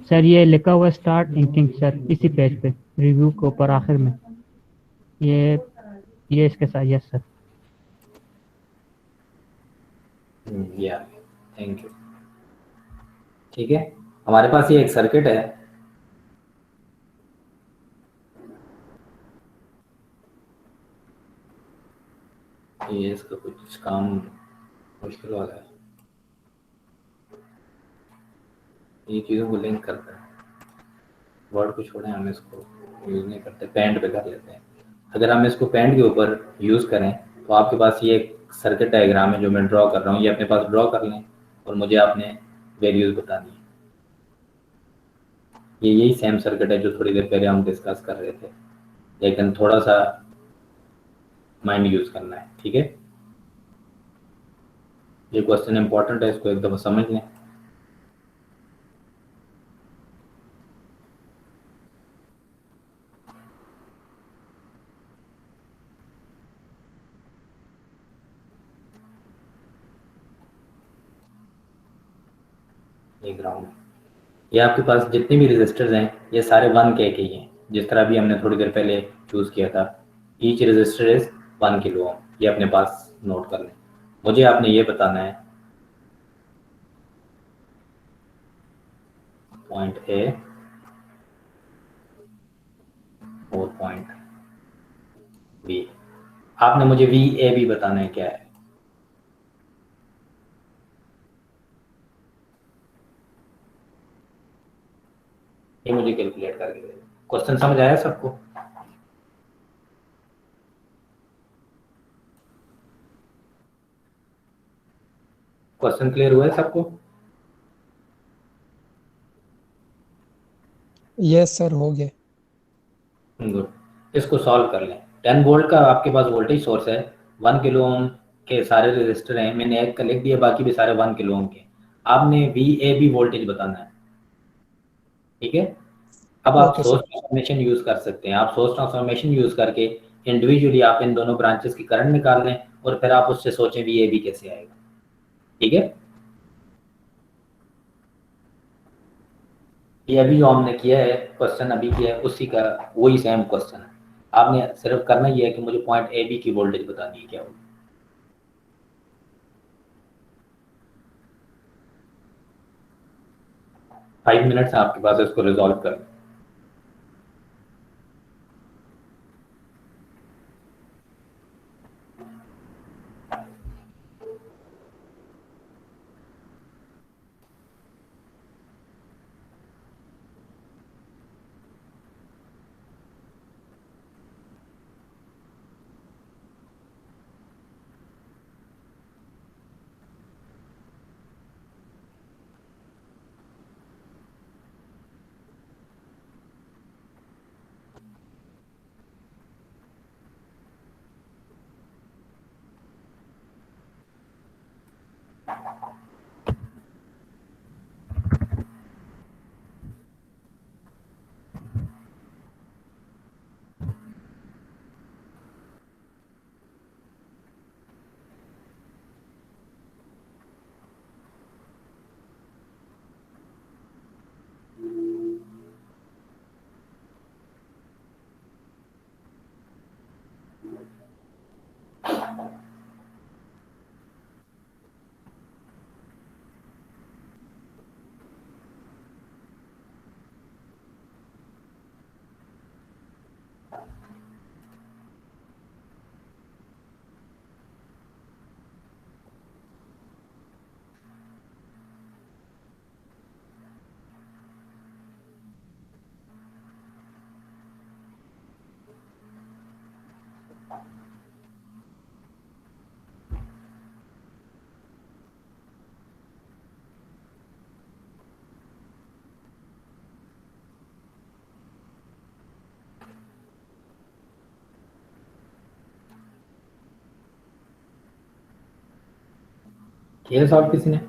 सर ये लिखा हुआ है स्टार्ट इंकिंग सर, इसी पेज पे रिव्यू के ऊपर आखिर में। ये इसके साथ, यस सर। या थैंक यू। ठीक है, हमारे पास ये एक सर्किट है। ये इसका कुछ काम मुश्किल वाला है, ये चीज़ों को लिंक करता है। वर्ड को छोड़ें, हम इसको यूज़ नहीं करते, पेंट पे कर लेते हैं। अगर हम इसको पेंट के ऊपर यूज़ करें तो आपके पास ये एक सर्किट डायग्राम है जो मैं ड्रॉ कर रहा हूँ, ये अपने पास ड्रॉ कर लें और मुझे आपने वैल्यूज़ बतानी है। ये यही सेम सर्किट है जो थोड़ी देर पहले हम डिस्कस कर रहे थे, लेकिन थोड़ा सा माइंड यूज़ करना है। ठीक है, ये क्वेश्चन इंपॉर्टेंट है, इसको एक दफ़ा समझ लें। ये ग्राउंड, ये आपके पास जितने भी रजिस्टर्स हैं ये सारे 1K के ही हैं, जिस तरह भी हमने थोड़ी देर पहले चूज़ किया था। ईच रजिस्टर इज 1 किलो ओम, ये अपने पास नोट कर लें। मुझे आपने ये बताना है पॉइंट ए और पॉइंट बी। आपने मुझे वी ए भी बताना है क्या है। ये मुझे कैलकुलेट करके दे। क्वेश्चन समझ आया सबको? क्वेश्चन क्लियर हुआ है सबको? यस सर, हो गया। गुड, इसको सॉल्व कर लें। 10 वोल्ट का आपके पास वोल्टेज सोर्स है, 1 किलो ओम के सारे रजिस्टर हैं, मैंने एक का लिख दिया, बाकी भी सारे 1 किलो ओम के। आपने वी ए बी वोल्टेज बताना है। ठीक है, अब आप okay source sir. Transformation use कर सकते हैं। आप सोर्स ट्रांसफॉर्मेशन यूज करके इंडिविजुअली आप इन दोनों ब्रांचेस की करंट निकाल लें और फिर आप उससे सोचें वी ए बी कैसे आएगा। ठीक है, ये अभी जो हमने किया है, क्वेश्चन अभी किया है, उसी का वही सेम क्वेश्चन है। आपने सिर्फ करना ये है कि मुझे पॉइंट ए बी की वोल्टेज बतानी है क्या होगी। 5 मिनट्स आपके पास इसको रिजॉल्व कर। किया सॉल्व किसी ने?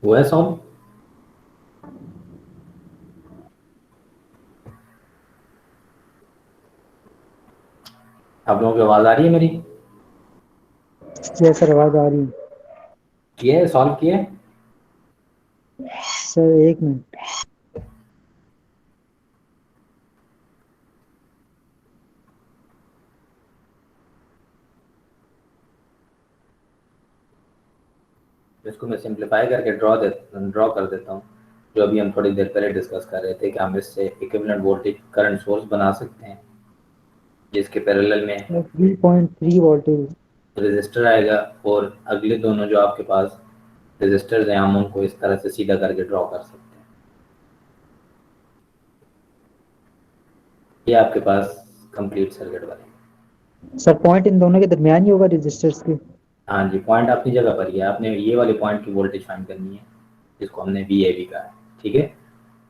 हुआ है सॉल्व? आप लोगों की आवाज आ रही है मेरी? सर आवाज आ रही है किया है, सॉल्व किया है? सर। एक मिनट। इसको मैं सिंप्लीफाई करके ड्रॉ कर देता हूँ, जो अभी हम थोड़ी देर पहले डिस्कस कर रहे थे कि हम इससे इक्विवेलेंट वोल्टेज करंट सोर्स बना सकते हैं जिसके पैरेलल में 3.3 वोल्टेज रेजिस्टर आएगा, और अगले दोनों जो आपके पास रेजिस्टर्स हैं हम उनको इस तरह से सीधा करके ड्रॉ कर सकते हैं। ये आपके पास कंप्लीट सर्किट बनेगा। सर। पॉइंट इन दोनों के दरमियान ही होगा रजिस्टर्स के? हाँ जी, पॉइंट अपनी जगह पर ही है। आपने ये वाले पॉइंट की वोल्टेज फाइंड करनी है जिसको हमने VAB कहा है, ठीक है।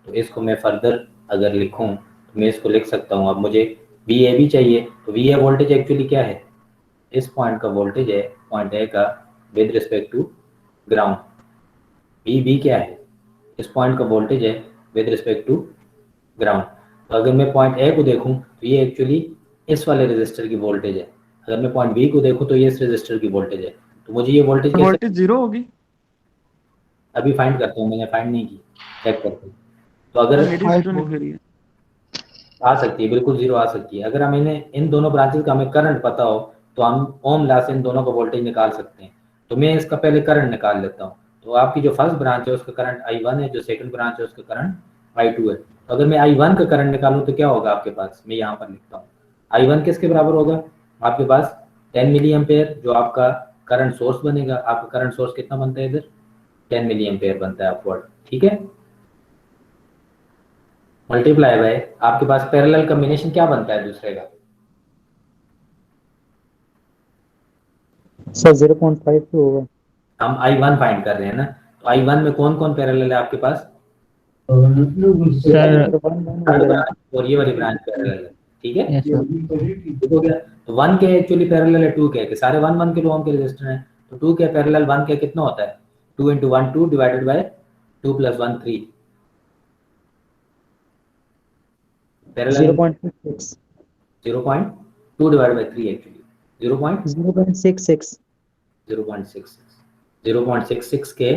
तो इसको मैं फर्दर अगर लिखूं तो मैं इसको लिख सकता हूँ। अब मुझे VAB चाहिए, तो VA वोल्टेज एक्चुअली क्या है? इस पॉइंट का वोल्टेज है, पॉइंट A का with respect to ground. VB क्या है? इस पॉइंट का वोल्टेज है विद रिस्पेक्ट टू ग्राउंड। तो अगर मैं पॉइंट A को देखूं तो ये एक्चुअली इस वाले रजिस्टर की वोल्टेज है। अगर मैं पॉइंट B को देखूं तो ये इस रजिस्टर की वोल्टेज है। तो मुझे ये वोल्टेज कैसे? वोल्टेज जीरो होगी। अभी फाइंड करता हूँ, मैंने फाइंड नहीं की, चेक करते हैं। तो अगर नेगेटिव जीरो निकल रही है। आ सकती है, बिल्कुल जीरो आ सकती है। अगर हम इन्हें इन दोनों ब्रांचेस का हमें करंट पता हो तो हम ओम लॉ से इन दोनों का वोल्टेज निकाल सकते हैं। तो मैं इसका पहले करंट निकाल लेता हूँ। तो आपकी जो फर्स्ट ब्रांच है उसका करंट I1 है, जो सेकंड ब्रांच है उसका करंट I2 है। तो अगर मैं I1 का करंट निकालूं तो क्या होगा आपके पास? मैं यहाँ पर लिखता हूँ। I1 किसके बराबर होगा? आपके पास 10 मिली एम्पेयर जो आपका करंट सोर्स बनेगा। आपका करंट सोर्स कितना बनता है? इधर 10 मिली एम्पेयर बनता है अपवर्ड, ठीक है। मल्टीप्लाई बाय आपके पास पैरेलल कॉम्बिनेशन क्या बनता है दूसरे का? सर 0.52 होगा। हम I1 फाइंड कर रहे हैं ना, तो I1 में कौन कौन पैरेलल है आपके पास? सर और ये वाली ब्रांच पैरेलल है, ठीक है। Yes sir. देखो क्या, तो 1 के एक्चुअली पैरेलल है 2 के, सारे 1 किलो ओम के रेजिस्टर हैं। तो 2 के पैरेलल 1 के कितना होता है? 2 × 1 2 divided by 2 + 1 3। Parallel 0.66 0.2 divided by 3 actually 0.66 0.66 के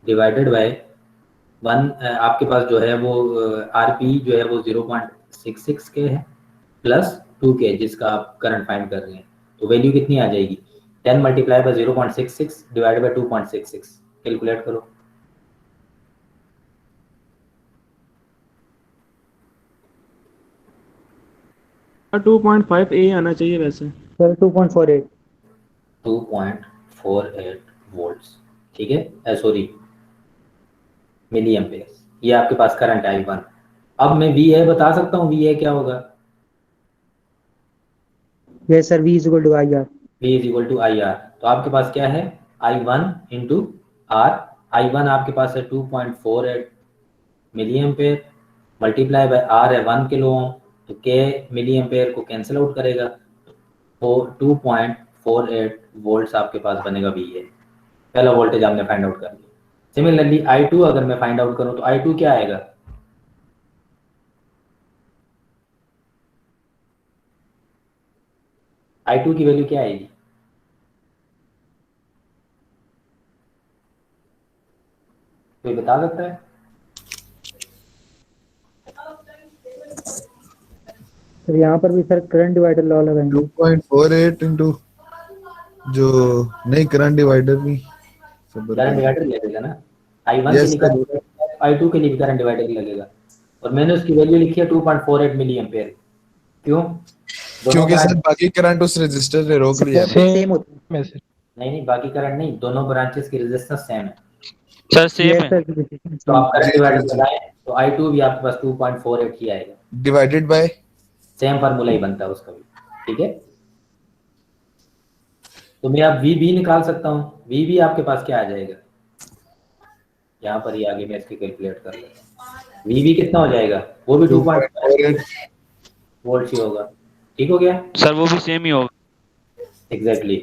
डिवाइडेड बाय 1। आपके पास जो है वो RP जो है वो 0.66 के है प्लस 2 के जिसका आप करंट फाइंड कर रहे हैं। तो वैल्यू कितनी आ जाएगी? 10 multiply by 0.66 divided by 2.66। Calculate करो। सर 2.5 आना चाहिए वैसे। सर 2.48 वोल्ट्स, ठीक है। Sorry, milli ampere. ये आपके पास करंट है I1। अब मैं VA बता सकता हूँ, VA क्या होगा? Yes sir. V = IR। V = IR। तो आपके पास क्या है? I1 × R। I1 आपके पास है 2.48 milli ampere multiply by R है 1 किलो ओम। तो K मिली एम्पेयर को कैंसिल आउट करेगा, तो 2.48 वोल्ट्स आपके पास बनेगा VA। पहला वोल्टेज हमने फाइंड आउट कर लिया। सिमिलरली I2 अगर मैं फाइंड आउट करूं तो I2 क्या आएगा? I2 की वैल्यू क्या आएगी? कोई बता सकता है? सर यहाँ पर भी सर करंट डिवाइडर लॉ लगाएंगे 2.48 इंटू जो नहीं करंट डिवाइडर भी करंट डिवाइडर लगेगा ना, I1 के यस लिए सर करंट, I2 के लिए भी करंट डिवाइडर लगेगा। और मैंने उसकी वैल्यू लिखी है 2.48 मिली एम्पेयर। क्यों? क्योंकि सर बाकी करंट उस रेजिस्टर ने रोक लिया सेम होता है नहीं, बाकी करंट नहीं, दोनों ब्रांचेस की रेजिस्टेंस सेम है सर सेम है। तो आप करंट डिवाइडर लगाएं तो I2 भी आपके पास 2.48 ही आएगा, डिवाइडेड बाय सेम फार्मूला ही बनता है उसका भी। ठीक है, तो मैं अब VB निकाल सकता हूँ। VB आपके पास क्या आ जाएगा, यहाँ पर ही आगे मैं इसकी कैलकुलेट कर लेता हूँ। VB कितना हो जाएगा, वो भी 2.48 वोल्ट ही होगा। ठीक हो गया सर, वो भी सेम ही होगा। एग्जैक्टली।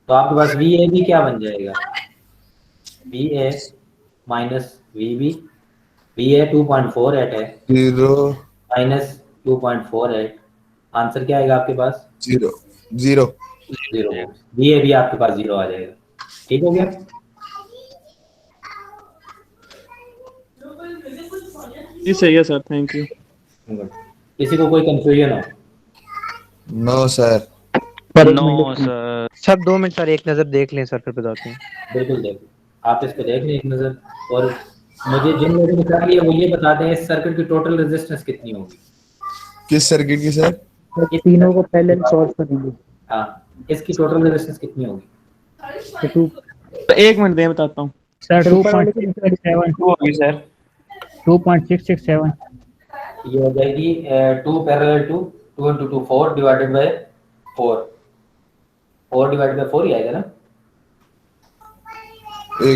तो आपके पास VAB क्या बन जाएगा, VA माइनस VB। VA 2.48 है, 0 माइनस 2.48, आंसर क्या आएगा आपके पास, 0 VA भी आपके पास 0 आ जाएगा। ठीक हो गया, जी सही है सर, थैंक यू। किसी को कोई कंफ्यूजन हो? No sir no sir. Sir 2 minute sir, एक नजर देख लें सर, फिर बताते हैं। बिल्कुल देखो, आप इसको देख लें एक नजर। और मुझे जिन लोगों ने निकाल लिया वो ये बता दें इस सर्किट की टोटल रेजिस्टेंस कितनी होगी। किस सर्किट की सर? तीनों को पहले सॉल्व करेंगे। हाँ, इसकी टोटल रेजिस्टेंस कितनी होगी? तो 1 मिनट दें, बताता हूँ सर 2.667 होगी सर, 2.667 ये हो जाएगी 2 parallel to 2 into 2 4 divided by 4 divided by 4 ही आएगा ना।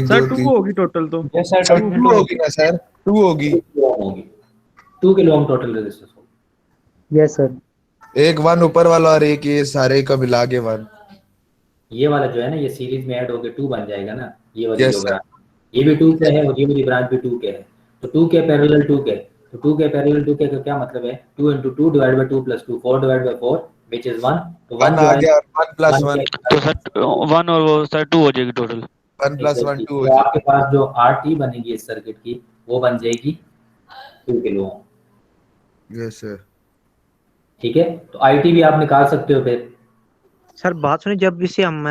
सर 2 होगी टोटल तो। यस सर, 2 होगी ना सर, 2 होगी 2 किलो ओम टोटल रेजिस्टेंस होगी। यस सर, एक 1 ऊपर वाला और एक ये सारे का मिला के 1। ये वाला जो है ना, ये सीरीज में ऐड होके 2 बन जाएगा ना। ये वाली Yes, जो sir. ब्रांच, ये भी 2 के है और ये वाली ब्रांच भी 2 के है। तो 2 के पैरेलल 2 के, तो 2 के पैरेलल 2 के का क्या मतलब है, 2 into 2 divided by 2 plus 2, 4 divided by 4 which is 1। तो 1 आ गया, 1 plus 1 तो सर 1 और वो सर 2 हो जाएगी टोटल। 1 plus 1 2 हो तो आपके पास जो RT बनेगी इस सर्किट की वो बन जाएगी 2 किलो ओम। Yes sir. ठीक है, तो IT भी आप निकाल सकते हो फिर। सर बात सुनिए, जब इसे हम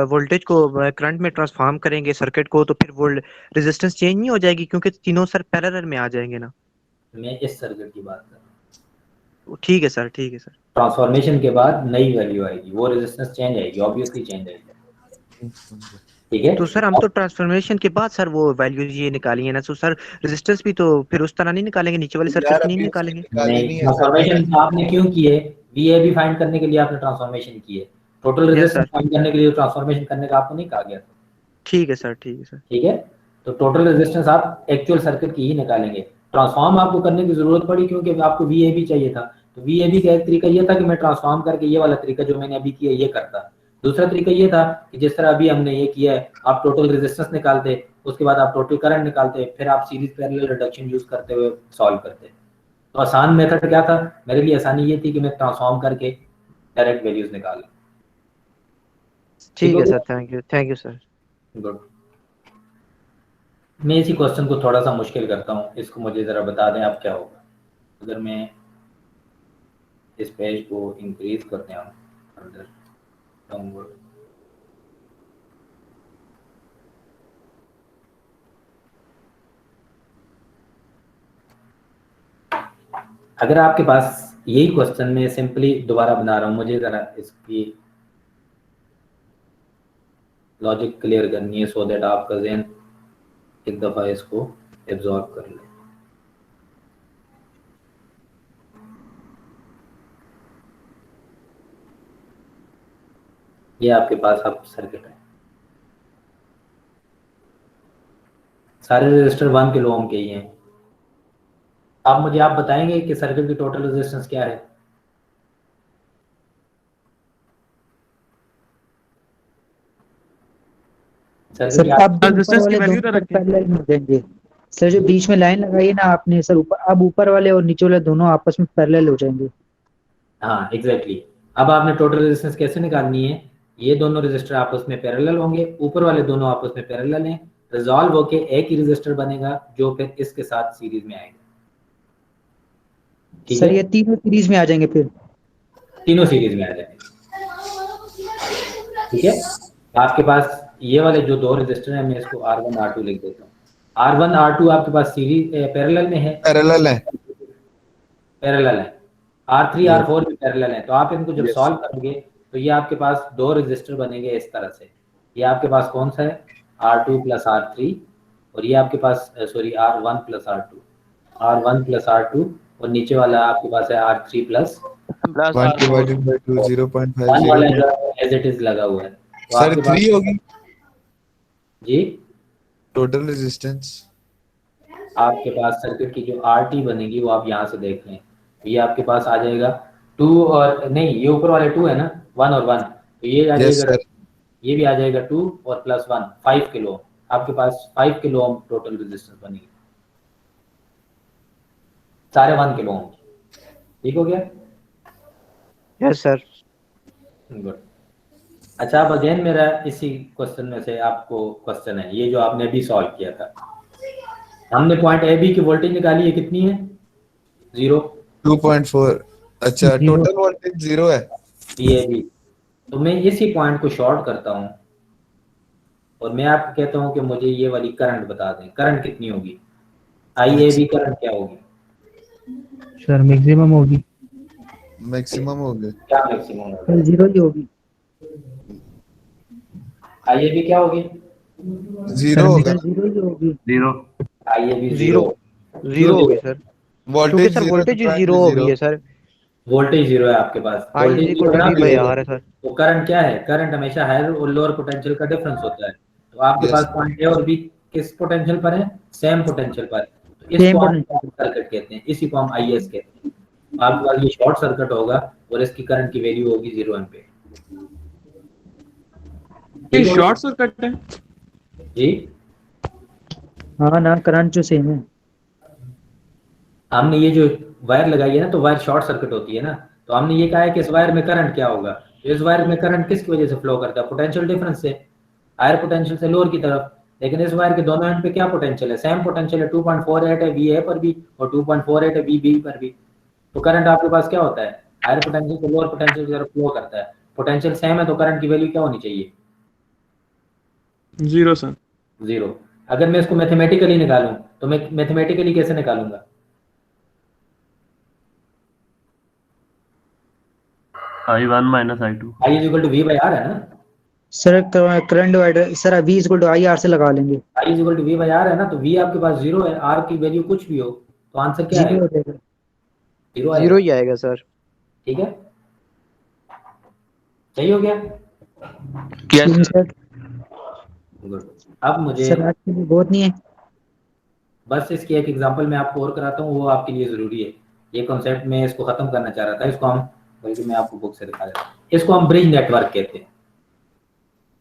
वोल्टेज को करंट में ट्रांसफॉर्म करेंगे सर्किट को, तो फिर रेजिस्टेंस चेंज नहीं हो जाएगी, क्योंकि तीनों सर पैरेलल में आ जाएंगे ना। मैं इस सर्किट की बात कर रहा हूँ। ठीक है सर, ठीक है सर। ट्रांसफॉर्मेशन के बाद नई वैल्यू आएगी, वो रेजिस्टेंस चेंज आएगी, ऑब्वियसली चेंज आएगी। ठीक है, तो सर हम तो ट्रांसफॉर्मेशन के बाद सर वो वैल्यू ये निकाली है ना, तो सर रेजिस्टेंस भी तो फिर उस तरह नहीं निकालेंगे, नीचे वाले सर्किट नहीं निकालेंगे। नहीं, ट्रांसफॉर्मेशन आपने क्यों की है, VAB फाइंड करने के लिए आपने ट्रांसफॉर्मेशन की है। टोटल रेजिस्टेंस फाइंड करने के लिए ट्रांसफॉर्मेशन करने का आपको नहीं कहा गया था। ठीक है सर, ठीक है सर। ठीक है, तो टोटल रेजिस्टेंस आप एक्चुअल सर्किट की ही निकालेंगे। ट्रांसफॉर्म आपको करने की जरूरत पड़ी क्योंकि आपको VAB चाहिए था। तो VAB का एक तरीका ये था कि मैं ट्रांसफॉर्म करके ये वाला तरीका जो मैंने अभी किया ये करता। दूसरा तरीका ये था कि जिस तरह अभी हमने ये किया है, आप टोटल रेजिस्टेंस निकालते, उसके बाद आप टोटल करंट निकालते, फिर आप सीरीज पैरेलल रिडक्शन यूज करते हुए सॉल्व करते। तो आसान मेथड क्या था, मेरे लिए आसानी ये थी कि मैं ट्रांसफॉर्म करके डायरेक्ट वैल्यूज निकाल। ठीक है sir, thank you sir. Good. मैं इसी क्वेश्चन को थोड़ा सा मुश्किल करता हूँ, इसको मुझे ज़रा बता दें आप क्या होगा अगर मैं इस पेज को इंक्रीज करते हैं अंदर डाउनवर्ड। अगर आपके पास यही क्वेश्चन में सिंपली दोबारा बना रहा हूँ, मुझे ज़रा इसकी लॉजिक क्लियर करनी है सो दैट आपका ज़हन एक दफ़ा इसको एब्जॉर्ब कर ले। ये आपके पास अब सर्किट है, सारे रेजिस्टर 1 किलो ओम के ही हैं। अब मुझे आप बताएंगे कि सर्किट की टोटल रेजिस्टेंस क्या है। सर अब ऊपर वाले दोनों पैरेलल में जाएंगे। सर जो बीच में लाइन लगाई है ना आपने सर, अब ऊपर वाले और नीचे वाले दोनों आपस में पैरेलल हो जाएंगे। हाँ एग्जैक्टली। अब आपने टोटल रेजिस्टेंस कैसे निकालनी है, ये दोनों रेजिस्टर आपस में पैरेलल होंगे, ऊपर वाले दोनों आपस में पैरेलल हैं, रिजॉल्व होके एक ही रेजिस्टर बनेगा जो फिर इसके साथ सीरीज में आएगा। सर ये तीनों सीरीज में आ जाएंगे फिर। तीनों सीरीज में आ जाएंगे। ठीक है, आपके पास ये वाले जो दो रजिस्टर हैं, मैं इसको R1 R2 लिख देता हूँ। R1 R2 आपके पास सीरीज पैरेलल में है, पैरेलल है। R3 R4 भी पैरेलल है। तो आप इनको जब सॉल्व करोगे तो ये आपके पास दो रजिस्टर बनेंगे इस तरह से। ये आपके पास कौन सा है, R2 प्लस R3, और ये आपके पास sorry R1 plus R2, R1 plus R2, और नीचे वाला आपके पास है R3 प्लस 1 डिवाइडेड बाय 2 0.5 1 वाला एज इट इज लगा हुआ है। तो सर 3 होगी जी टोटल रेजिस्टेंस। आपके पास सर्किट की जो RT बनेगी वो आप यहाँ से देख लें, ये आपके पास आ जाएगा 2 और नहीं, ये ऊपर वाले 2 है ना, 1 और 1, तो ये आ जाएगा ये भी आ जाएगा 2 और प्लस 1 5 किलो। आपके पास 5 किलो ओम टोटल रेजिस्टेंस बनेगी, सारे 1 किलो ओम। ठीक हो गया? Yes sir. गुड। अच्छा, अब अगेन मेरा इसी क्वेश्चन में से आपको क्वेश्चन है, ये जो आपने अभी सॉल्व किया था, हमने पॉइंट ए बी की वोल्टेज निकाली है, कितनी है? 0 2.4। अच्छा, टोटल वोल्टेज 0 है ये भी। तो मैं इसी पॉइंट को शॉर्ट करता हूँ और मैं आपको कहता हूँ कि मुझे ये वाली करंट बता दें, करंट कितनी होगी, IAB करंट क्या होगी? सर मैक्सिमम होगी। मैक्सिमम होगी। क्या मैक्सिमम होगी? 0 ही होगी। IAB क्या होगी? 0 होगा। 0 ही होगी। 0 IAB 0 होगी सर। वोल्टेज सर वोल्टेज 0 होगी है सर। वोल्टेज 0 है आपके पास, वोल्टेज सर। तो करंट क्या है? करंट हमेशा हायर और लोअर पोटेंशियल का डिफरेंस होता है। तो आपके पास पॉइंट ए और बी किस पोटेंशियल पर है? सेम पोटेंशियल पर। तो इसको हम सर्किट कहते हैं, इसी को हम IS कहते हैं। आपके पास ये शॉर्ट सर्किट होगा और इसकी करंट की वैल्यू होगी 0 एम्पीयर। ये शॉर्ट सर्किट है जी हाँ ना, करंट जो सेम है। हमने ये जो वायर लगाई है ना, तो वायर शॉर्ट सर्किट होती है ना, तो हमने ये कहा है कि इस वायर में करंट क्या होगा। तो इस वायर में करंट किसकी वजह से फ्लो करता है? पोटेंशियल डिफरेंस से, हायर पोटेंशियल से लोअर की तरफ। लेकिन इस वायर के दोनों एंड पे क्या पोटेंशियल है? सेम पोटेंशियल है, 2.48 है VA पर भी और 2.48 है VB पर भी। तो करंट आपके पास क्या होता है? हायर पोटेंशियल से लोअर पोटेंशियल की तरफ फ्लो करता है। पोटेंशियल सेम है तो करंट की वैल्यू क्या होनी चाहिए? 0 सर। 0। अगर मैं इसको मैथमेटिकली निकालूं तो मैं मैथमेटिकली कैसे निकालूंगा? I1 minus I2। I equal to V by R है ना sir. Current divider sir V equal to IR से लगा लेंगे। I equal to V by R है ना, तो V आपके पास 0 है, R की वैल्यू कुछ भी हो, तो आंसर क्या है? 0 ही आएगा सर। ठीक है, सही हो गया? Yes sir. गुड। अब मुझे सर एक्चुअली बहुत नहीं है, बस इसकी एक एग्जांपल मैं आपको और कराता हूँ, वो आपके लिए जरूरी है। ये कॉन्सेप्ट मैं इसको खत्म करना चाह रहा था, इसको हम, बल्कि मैं आपको बुक से दिखा देता हूँ, इसको हम ब्रिज नेटवर्क कहते हैं।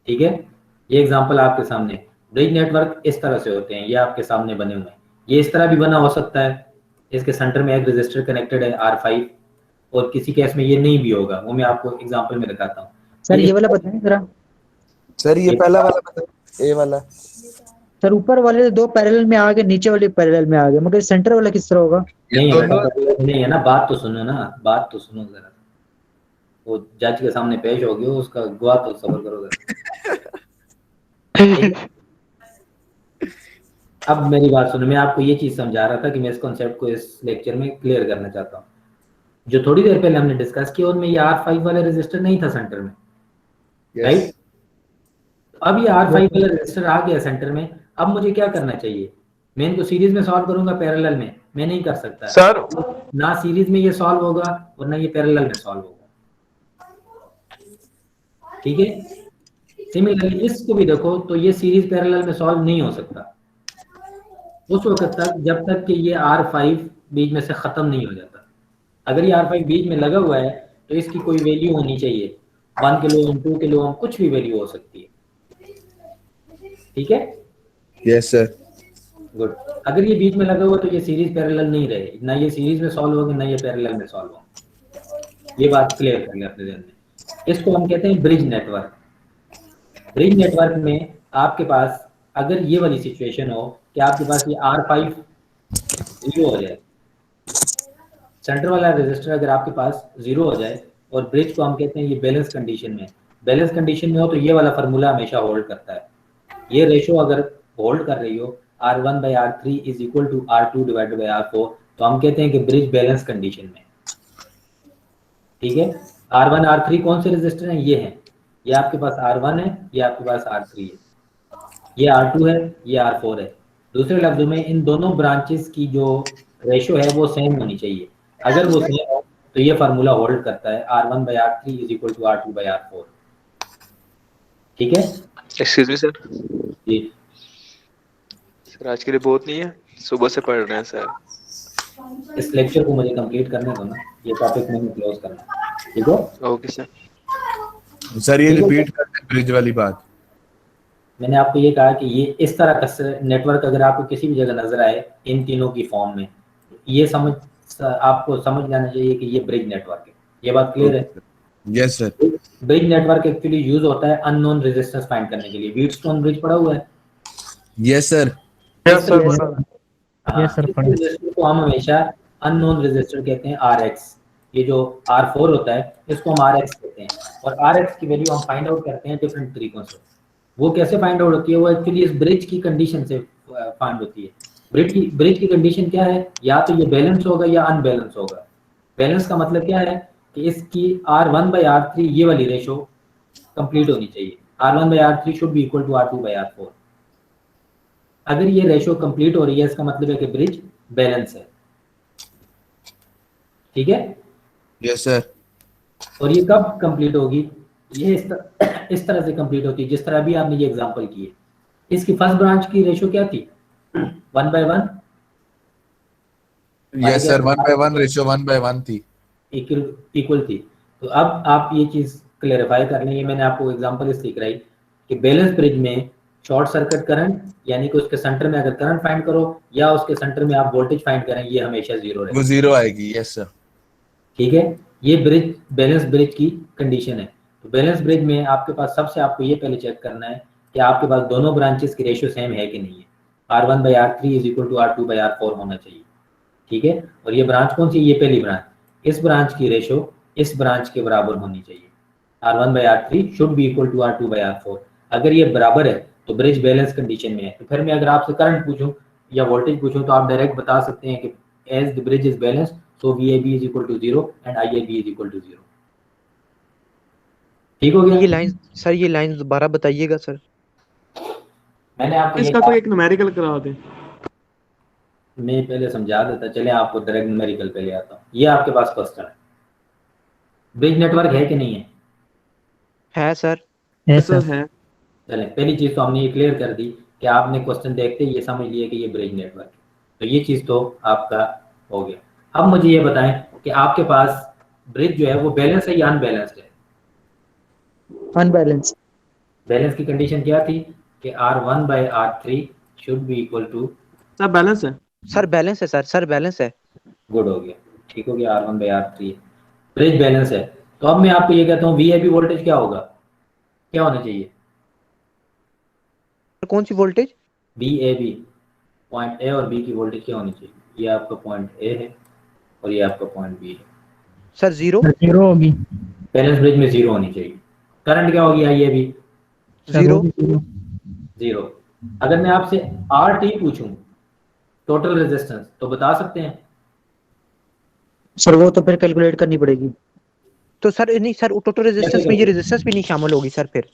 ठीक है, ये एग्जांपल आपके सामने। ब्रिज नेटवर्क इस तरह से होते हैं, ये आपके सामने बने हुए हैं। ये इस तरह भी बना हो सकता है, इसके सेंटर में एक रजिस्टर कनेक्टेड है R5, और किसी केस में ये नहीं भी होगा, वो मैं आपको एग्जांपल में दिखाता हूँ। सर ये वाला बताएं जरा। सर ये पहला वाला बताएं, ए वाला। सर ऊपर वाले दो पैरेलल में आ गए, नीचे वाले पैरेलल में आ गए, मगर सेंटर वाला किस तरह होगा? नहीं है ना, बात तो सुनो ना, बात तो सुनो जरा। वो जज के सामने पेश हो गया, उसका गवाह तो सब्र करोगे। अब मेरी बात सुनो, मैं आपको ये चीज समझा रहा था कि मैं इस कॉन्सेप्ट को इस लेक्चर में क्लियर करना चाहता हूँ। जो थोड़ी देर पहले हमने डिस्कस किया उनमें ये R5 वाला रजिस्टर नहीं था सेंटर में, राइट? अब ये R5 वाला रजिस्टर आ गया सेंटर में। अब मुझे क्या करना चाहिए? मैं इनको सीरीज में सॉल्व करूंगा, पैरेलल में मैं नहीं कर सकता सर। ना सीरीज में ये सॉल्व होगा और ना ये पैरेलल में सॉल्व होगा। ठीक है, सिमिलरली इसको भी देखो तो ये सीरीज पैरेलल में सॉल्व नहीं हो सकता उस वक्त तक जब तक कि ये R5 बीच में से खत्म नहीं हो जाता। अगर ये R5 बीच में लगा हुआ है तो इसकी कोई वैल्यू होनी चाहिए, 1 किलो ओम, 2 किलो ओम, कुछ भी वैल्यू हो सकती है। ठीक है, यस सर। गुड। अगर ये बीच में लगा हुआ तो ये सीरीज पैरेलल नहीं रहे, ना ये सीरीज में सॉल्व होगा ना ये पैरेलल में सॉल्व होगा। ये बात क्लियर कर लें अपने ध्यान में। इसको हम कहते हैं ब्रिज नेटवर्क। ब्रिज नेटवर्क में आपके पास अगर ये वाली सिचुएशन हो कि आपके पास ये R5 0 हो जाए, सेंटर वाला रजिस्टर अगर आपके पास 0 हो जाए और ब्रिज को हम कहते हैं ये बैलेंस कंडीशन में। बैलेंस कंडीशन में हो तो ये वाला फार्मूला हमेशा होल्ड करता है। ये रेशो अगर होल्ड कर रही हो R1/R3 is equal to R2 divided by R4, तो हम कहते हैं कि ब्रिज बैलेंस कंडीशन में। ठीक है, R1 R3 कौन से रेजिस्टर हैं? ये हैं, ये आपके पास R1 है, ये आपके पास R3 है, ये R2 है, ये R4 है। दूसरे लफ्जों में इन दोनों ब्रांचेस की जो रेशो है वो सेम होनी चाहिए। अगर वो सेम हो तो ये फार्मूला होल्ड करता है R1/R3 is equal to R2/R4। ठीक है, एक्सक्यूज मी सर। जी सर आज के लिए बहुत नहीं है, सुबह से पढ़ रहे हैं सर। इस लेक्चर को मुझे कंप्लीट करने दो ना, ये टॉपिक मैंने क्लोज करना। ठीक है, ओके सर। सर ये रिपीट करते हैं ब्रिज वाली बात। मैंने आपको ये कहा कि ये इस तरह का नेटवर्क अगर आपको किसी भी जगह नजर आए इन तीनों की फॉर्म में, ये आपको समझ लेना चाहिए कि ये ब्रिज नेटवर्क है। ये बात क्लियर है? Yes sir. Bridge network actually use होता है अननोन रेजिस्टेंस फाइंड करने के लिए। व्हीटस्टोन ब्रिज पड़ा हुआ है? Yes sir. Yes sir. को हम हमेशा अननोन रेजिस्टर कहते हैं RX। ये जो R4 होता है इसको हम RX कहते हैं, और RX की वैल्यू हम फाइंड आउट करते हैं डिफरेंट तरीकों से। वो कैसे फाइंड आउट होती है? वो एक्चुअली इस ब्रिज की कंडीशन से फाइंड होती है। ब्रिज की कंडीशन क्या है? या तो ये बैलेंस होगा या अनबैलेंस होगा। बैलेंस का मतलब क्या है कि इसकी R1/R3 ये वाली रेशो कंप्लीट होनी चाहिए। R1/R3 should be equal to R2/R4। अगर ये रेशो कंप्लीट हो रही है इसका मतलब है कि ब्रिज बैलेंस है। ठीक है? Yes sir. और ये कब कंप्लीट होगी? ये इस तरह से कंप्लीट होती है जिस तरह अभी आपने ये एग्जांपल की है। इसकी फर्स्ट ब्रांच की रेशो क्या थी? 1/1। यस सर, 1/1 रेशो 1/1 थी, इक्वल थी। तो अब आप ये चीज क्लेरिफाई कर लें। ये मैंने आपको एग्जांपल इसलिए कराई कि बैलेंस ब्रिज में शॉर्ट सर्किट करंट यानी कि उसके सेंटर में अगर करंट फाइंड करो या उसके सेंटर में आप वोल्टेज फाइंड करें, ये हमेशा जीरो रहेगा। वो जीरो आएगी। Yes sir. ठीक है, ये ब्रिज बैलेंस ब्रिज की कंडीशन है। तो बैलेंस ब्रिज में आपके पास सबसे आपको ये पहले चेक करना है कि आपके पास दोनों ब्रांचेस की रेशियो सेम है कि नहीं है। R1/R3 is equal to R2/R4 होना चाहिए। ठीक है, और ये ब्रांच कौन सी? ये पहली ब्रांच। इस ब्रांच की रेशियो इस ब्रांच के बराबर होनी चाहिए। R1/R3 should be equal to R2/R4। अगर ये बराबर है तो ब्रिज बैलेंस कंडीशन में है। तो फिर मैं अगर आपसे करंट पूछूं या वोल्टेज पूछूं तो आप डायरेक्ट बता सकते हैं कि as the bridge is balance so VAB is equal to 0 and IAB is equal to 0। ठीक हो गया? ये लाइन सर, ये लाइन दोबारा बताइएगा सर। मैंने आपको इसका कोई एक न्यूमेरिकल करा दे। मैं पहले समझा देता, चले आपको डायरेक्ट न्यूमेरिकल पे ले आता हूँ। ये आपके पास क्वेश्चन है, ब्रिज नेटवर्क है कि नहीं है? है सर। है सर। चले, पहली चीज तो हमने ये क्लियर कर दी कि आपने क्वेश्चन देखते ही ये समझ लिया कि ये ब्रिज नेटवर्क है। तो ये चीज तो आपका हो गया। अब मुझे ये बताएं कि आपके पास ब्रिज जो है वो बैलेंस है या अनबैलेंस्ड है? अनबैलेंस। बैलेंस की कंडीशन क्या थी कि R1/R3 should be equal to. Sir balance है। सर बैलेंस है सर। सर बैलेंस है। गुड हो गया, ठीक हो गया। R1/R3 ब्रिज बैलेंस है। तो अब मैं आपको ये कहता हूँ VAB वोल्टेज क्या होगा, क्या होना चाहिए? कौन सी वोल्टेज? VAB, पॉइंट A और B की वोल्टेज क्या होनी चाहिए? ये आपका पॉइंट A है और ये आपका पॉइंट B है। सर जीरो होगी। बैलेंस ब्रिज में जीरो होनी चाहिए। करंट क्या होगी? IAB zero. अगर मैं आपसे RT पूछूं टोटल रेजिस्टेंस तो बता सकते हैं? सर वो तो फिर कैलकुलेट करनी पड़ेगी। तो सर नहीं सर, टोटल रेजिस्टेंस में ये रेजिस्टेंस भी नहीं शामिल होगी सर फिर।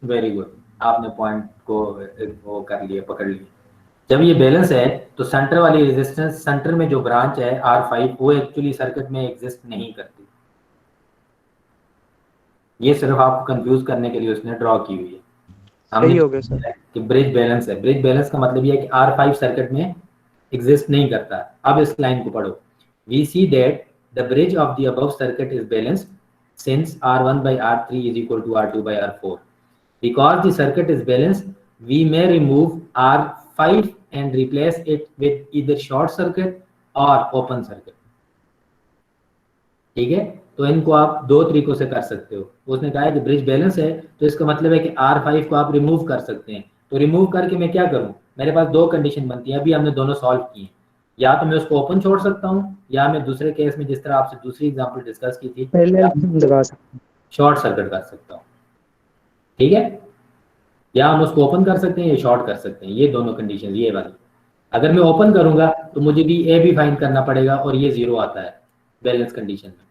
वेरी गुड, आपने पॉइंट को वो कर लिया, पकड़ लिया। जब ये बैलेंस है तो सेंटर वाली रेजिस्टेंस, सेंटर में जो ब्रांच है R5 वो एक्चुअली सर्किट में एग्जिस्ट नहीं करती। ये सिर्फ आपको कंफ्यूज करने के लिए उसने ड्रॉ की हुई है। सही हो गया सर कि ब्रिज बैलेंस है। ब्रिज बैलेंस का मतलब ये है कि R5 सर्किट में एग्जिस्ट नहीं करता। अब इस लाइन को पढ़ो। We see that the bridge of the above circuit is balanced since R1/R3 is equal to R2/R4. Because the circuit is balanced, we may remove R5 and replace it with either short circuit or open circuit. ठीक है, तो इनको आप दो तरीकों से कर सकते हो। उसने कहा है कि ब्रिज बैलेंस है तो इसका मतलब है कि R5 को आप रिमूव कर सकते हैं। तो रिमूव करके मैं क्या करूं? मेरे पास दो कंडीशन बनती है, अभी हमने दोनों सॉल्व की हैं। या तो मैं उसको ओपन छोड़ सकता हूँ, या मैं दूसरे केस में जिस तरह आपसे दूसरी एग्जांपल डिस्कस की थी लगा सकते शॉर्ट सर्किट कर सकता हूँ, ठीक है। या हम उसको ओपन कर सकते हैं या शॉर्ट कर सकते हैं, ये दोनों कंडीशन ये वाली। अगर मैं ओपन करूंगा तो मुझे भी ए भी फाइंड करना पड़ेगा और ये 0 आता है बैलेंस कंडीशन में,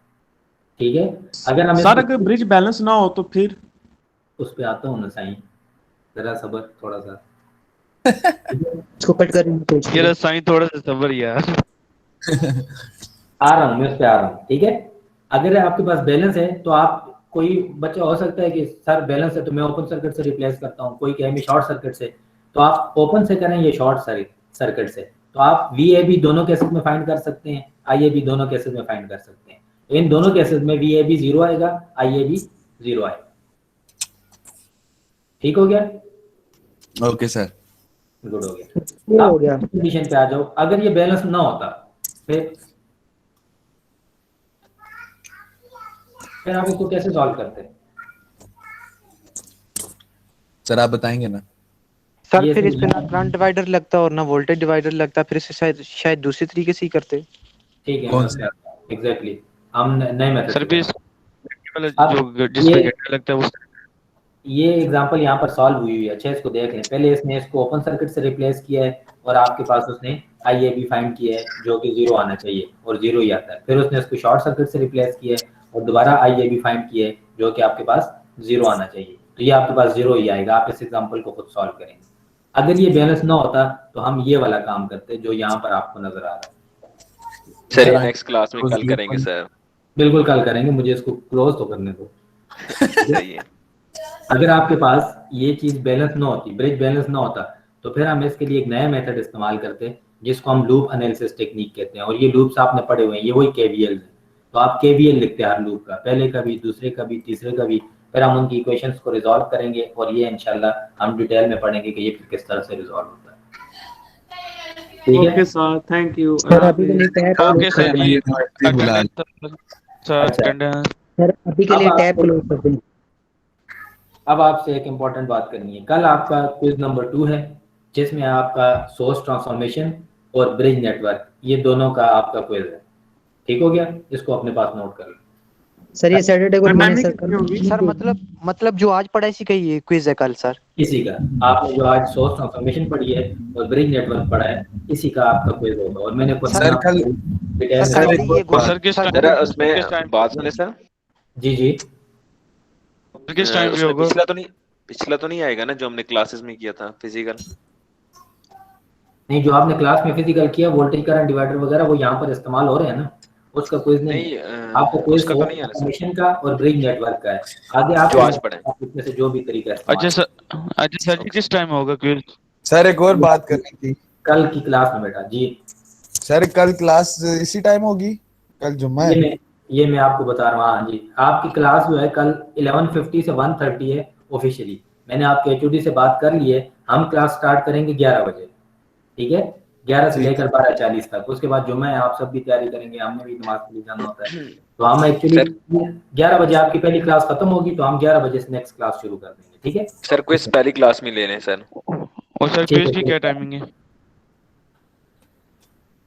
ठीक है। अगर हम सर अगर ब्रिज बैलेंस ना हो तो फिर उस पे आता हूँ ना साईं, जरा सबर थोड़ा सा इसको कट करेंगे ये साईं थोड़ा सा सबर यार आ रहा हूँ मैं उस पे आ रहा हूँ, ठीक है। अगर आपके पास बैलेंस है तो आप, कोई बच्चा हो सकता है कि सर बैलेंस है तो मैं ओपन सर्किट से रिप्लेस करता हूँ, कोई कहे मैं शॉर्ट सर्किट से, तो आप ओपन से करें ये शॉर्ट सर्किट से, तो आप VAB दोनों केसेस में फाइंड कर सकते हैं, IAB दोनों केसेस में फाइंड कर सकते हैं। इन दोनों केसेस में VAB 0 आएगा, IAB 0 आएगा, ठीक हो गया। ओके सर, गुड हो गया। हो गया। कंडीशन पे आ जाओ, अगर ये बैलेंस ना होता फिर आप इसको कैसे सॉल्व करते हैं? सर आप बताएंगे ना। सर फिर इस पे ना करंट डिवाइडर लगता और ना वोल्टेज डिवाइडर लगता, फिर इसे शायद दूसरी तरीके से ही करते। ठीक है, कौन सा? एग्जैक्टली हम नए मेथड सर भी जो जिस पे गेट लगता है वो ये एग्जांपल यहाँ पर सॉल्व हुई है। अच्छा इसको देख लें, पहले इसने इसको ओपन सर्किट से रिप्लेस किया है और आपके पास उसने IAB फाइंड किया है जो कि 0 आना चाहिए और 0 ही आता है। फिर उसने इसको शॉर्ट सर्किट से रिप्लेस किया है और दोबारा IAB फाइंड किया है जो कि आपके पास 0 आना चाहिए, तो ये आपके पास 0 ही आएगा। आप इस एग्जाम्पल को खुद सॉल्व करेंगे। अगर ये बैलेंस ना होता तो हम ये वाला काम करते जो यहाँ पर आपको नजर आ रहा है। सर नेक्स्ट क्लास में कल करेंगे सर। बिल्कुल कल करेंगे, मुझे इसको क्लोज तो करने दो। सही है। अगर आपके पास ये चीज बैलेंस ना होती, ब्रिज बैलेंस ना होता, तो फिर हम इसके लिए एक नया मेथड इस्तेमाल करते जिसको हम लूप एनालिसिस टेक्निक कहते हैं। और ये लूप्स आपने पढ़े हुए हैं, ये वही KVL है। तो आप KVL लिखते हैं हर लूप का, पहले का भी, दूसरे का भी, तीसरे का भी। फिर हम उनकी इक्वेशंस को रिजॉल्व करेंगे और ये इंशाल्लाह हम डिटेल में पढ़ेंगे कि ये फिर किस तरह से रिजॉल्व होता है। ठीक है okay sir, thank you. Sir अभी के लिए टैब ओके सर सर अभी के लिए टैब क्लोज कर दें। अब आपसे एक इम्पॉर्टेंट बात करनी है। कल आपका क्विज नंबर 2 है जिसमें आपका सोर्स ट्रांसफॉर्मेशन और ब्रिज नेटवर्क, ये दोनों का आपका क्विज है। ठीक हो गया, इसको अपने पास नोट कर लो। सर ये सैटरडे को सर मतलब जो आज पढ़ा इसी का ये क्विज है कल सर? इसी का आपने जो आज सोर्स ट्रांसफॉर्मेशन पढ़ी है और ब्रिज नेटवर्क पढ़ा है, इसी का आपका क्विज होगा। और मैंने उसमें बात सुने सर। जी किस टाइम पे होगा? पिछला तो नहीं आएगा ना जो हमने क्लासेस में किया था फिजिकल? नहीं, जो आपने क्लास में फिजिकल किया वोल्टेज करंट डिवाइडर वगैरह वो यहाँ पर इस्तेमाल हो रहे हैं ना, उसका क्विज नहीं। आपको क्विज उसका तो नहीं आना ट्रांसफॉर्मेशन का और ब्रिज नेटवर्क का है। आगे आप जो आज पढ़े इसमें से जो भी तरीका है। अच्छा सर जी किस टाइम होगा क्विज? सर एक और बात करनी थी। कल की क्लास में बेटा जी। सर कल क्लास इसी टाइम होगी? कल जुम्मा है। ये मैं आपको बता रहा हूँ। हाँ जी, आपकी क्लास जो है कल 11:50 से 1:30 है ऑफिशियली। मैंने आपके HOD से बात कर ली है। हम क्लास स्टार्ट करेंगे 11 बजे, ठीक है? 11 से लेकर 12:40 तक। उसके बाद जुम्मा है, आप सब भी तैयारी करेंगे, हमने भी नमाज के लिए जाना होता है। तो हम एक्चुअली 11 बजे आपकी पहली क्लास खत्म होगी तो हम 11 बजे से नेक्स्ट क्लास शुरू कर देंगे, ठीक है? सर क्विज पहली क्लास में ले रहे हैं सर। और सर क्विज की क्या टाइमिंग है?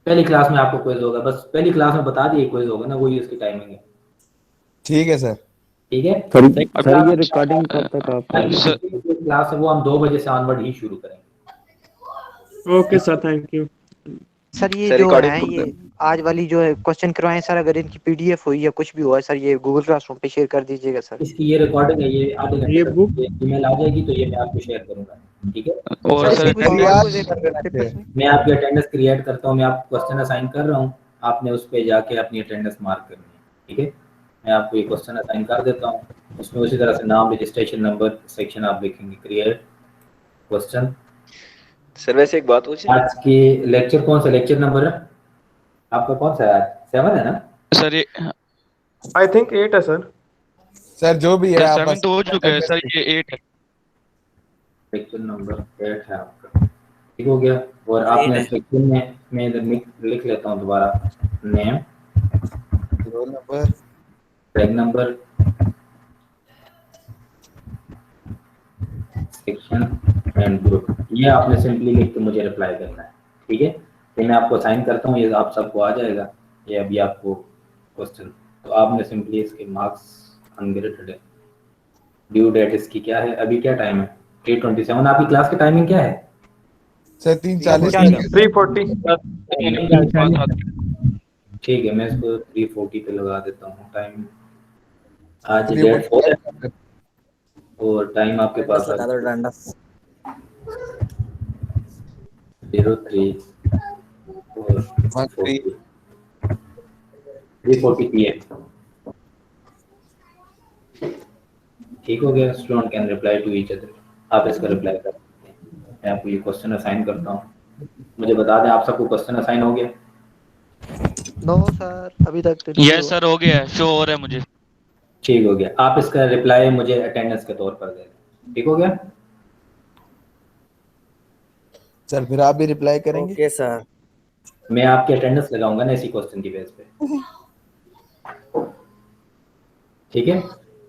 पहली क्लास में आपको क्विज होगा, बस पहली क्लास में बता दिए क्विज होगा ना, वही उसकी टाइमिंग है। ठीक है सर। ठीक है सर ये रिकॉर्डिंग कब तक आप क्लास है वो हम 2 बजे से ऑनवर्ड ही शुरू करेंगे। Okay sir, thank you. Sir ये जो है ये आज वाली जो है क्वेश्चन करवाएं सर, अगर इनकी PDF हुई या कुछ भी हुआ सर ये गूगल क्लासरूम पे शेयर कर दीजिएगा सर। इसकी ये रिकॉर्डिंग है, ये आधे घंटे तक ईमेल आ जाएगी तो ये मैं आपको शेयर करूंगा, ठीक है? और सर मैं आपकी अटेंडेंस क्रिएट करता हूँ, मैं आपको क्वेश्चन असाइन कर रहा हूँ, आपने उस पे जाके अपनी अटेंडेंस मार्क करनी है, ठीक है? मैं आपको ये क्वेश्चन असाइन कर देता हूँ, उसमें उसी तरह से नाम, रजिस्ट्रेशन नंबर, सेक्शन आप लिखेंगे, क्रिएट क्वेश्चन। सर वैसे एक बात पूछे, आज की लेक्चर कौन सा लेक्चर नंबर है आपका? कौन सा है? 7 है ना सर? ये आई थिंक 8 है सर। सर जो भी है 7 तो हो चुका है सर, ये 8 है। लेक्चर नंबर 8 है आपका, ठीक हो गया? और आपने सेक्शन में मैं इधर लिख लेता हूँ दोबारा, name, roll number, tag number, section and group. ये आपने सिंपली लिख के मुझे रिप्लाई करना है, ठीक है? ये मैं आपको साइन करता हूँ, ये आप सबको आ जाएगा। ये अभी आपको क्वेश्चन, तो आपने सिंपली इसके मार्क्स अनग्रेडेड है। ड्यू डेट इसकी क्या है, अभी क्या टाइम है 3:27। आपकी क्लास की टाइमिंग क्या है सर 3:40 3:40। ठीक है, मैं इसको 3:40 पे लगा देता हूँ टाइम। आज 3:40 डेट 4 है और टाइम आपके पास लगा दो डंडा। 03 और 3:40 PM। ठीक हो गया। Student can reply to each other. आप इसका रिप्लाई कर सकते हैं। मैं आपको ये क्वेश्चन असाइन करता हूँ। मुझे बता दें आप सबको क्वेश्चन असाइन हो गया? नो सर, अभी तक तो यस सर, हो गया है, शो हो रहा है मुझे। ठीक हो गया। आप इसका रिप्लाई मुझे अटेंडेंस के तौर पर दे दें। ठीक हो गया सर? फिर आप भी रिप्लाई करेंगे? Okay sir. मैं आपकी अटेंडेंस लगाऊंगा ना इसी क्वेश्चन की बेस पे। ठीक है।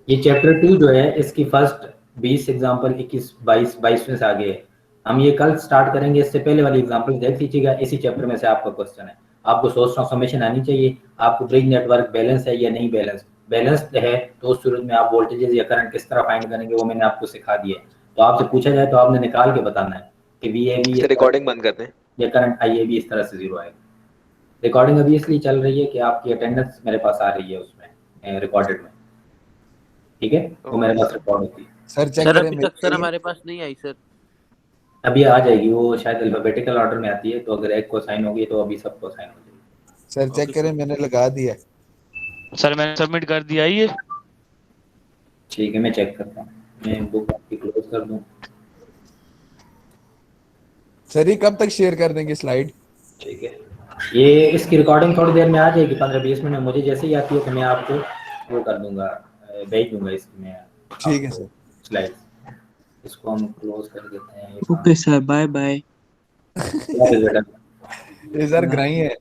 ये चैप्टर 2 जो है इसकी फर्स्ट 20 एग्जांपल 21 22 में से आगे है। हम ये कल स्टार्ट करेंगे। इससे पहले वाली एग्जांपल देख लीजिएगा। इसी चैप्टर में से आपका क्वेश्चन है। आपको सोर्स ट्रांसफॉर्मेशन आनी चाहिए। आपको ब्रिज नेटवर्क बैलेंस है या नहीं बैलेंस। बैलेंस्ड है तो उस सूरत में आप वोल्टेजेस या करंट किस तरह फाइंड करेंगे वो मैंने आपको सिखा दिया है। तो आपसे पूछा जाए तो आपने निकाल के बताना है कि VAB रिकॉर्डिंग बंद करते हैं या करंट IAB इस तरह से 0 आएगा। रिकॉर्डिंग अभी इसलिए चल रही है कि आपकी अटेंडेंस मेरे पास आ रही है उसमें रिकॉर्डेड में। ठीक है, वो मेरे पास रिकॉर्ड होती है। सर चेक सर करें अभी तक सर हमारे पास नहीं आई सर। अभी आ जाएगी, वो शायद अल्फाबेटिकल ऑर्डर में आती है। तो अगर एक को साइन होगी तो अभी सबको साइन हो जाएगी। सर चेक करें, मैंने लगा दिया। सर मैंने सबमिट कर दिया ये। ठीक है, मैं चेक करता हूँ। मैं बुक आपकी क्लोज कर दूँ। सर ये कब तक शेयर कर देंगे स्लाइड? ठीक है, ये इसकी रिकॉर्डिंग थोड़ी देर में आ जाएगी, 15-20 मिनट में। मुझे जैसे ही आती है तो मैं आपको वो कर दूंगा, भेज दूंगा इसकी मैं। ठीक है सर। स्लाइड इसको हम क्लोज कर देते हैं। Okay sir, bye bye. ये सर ग्राही है।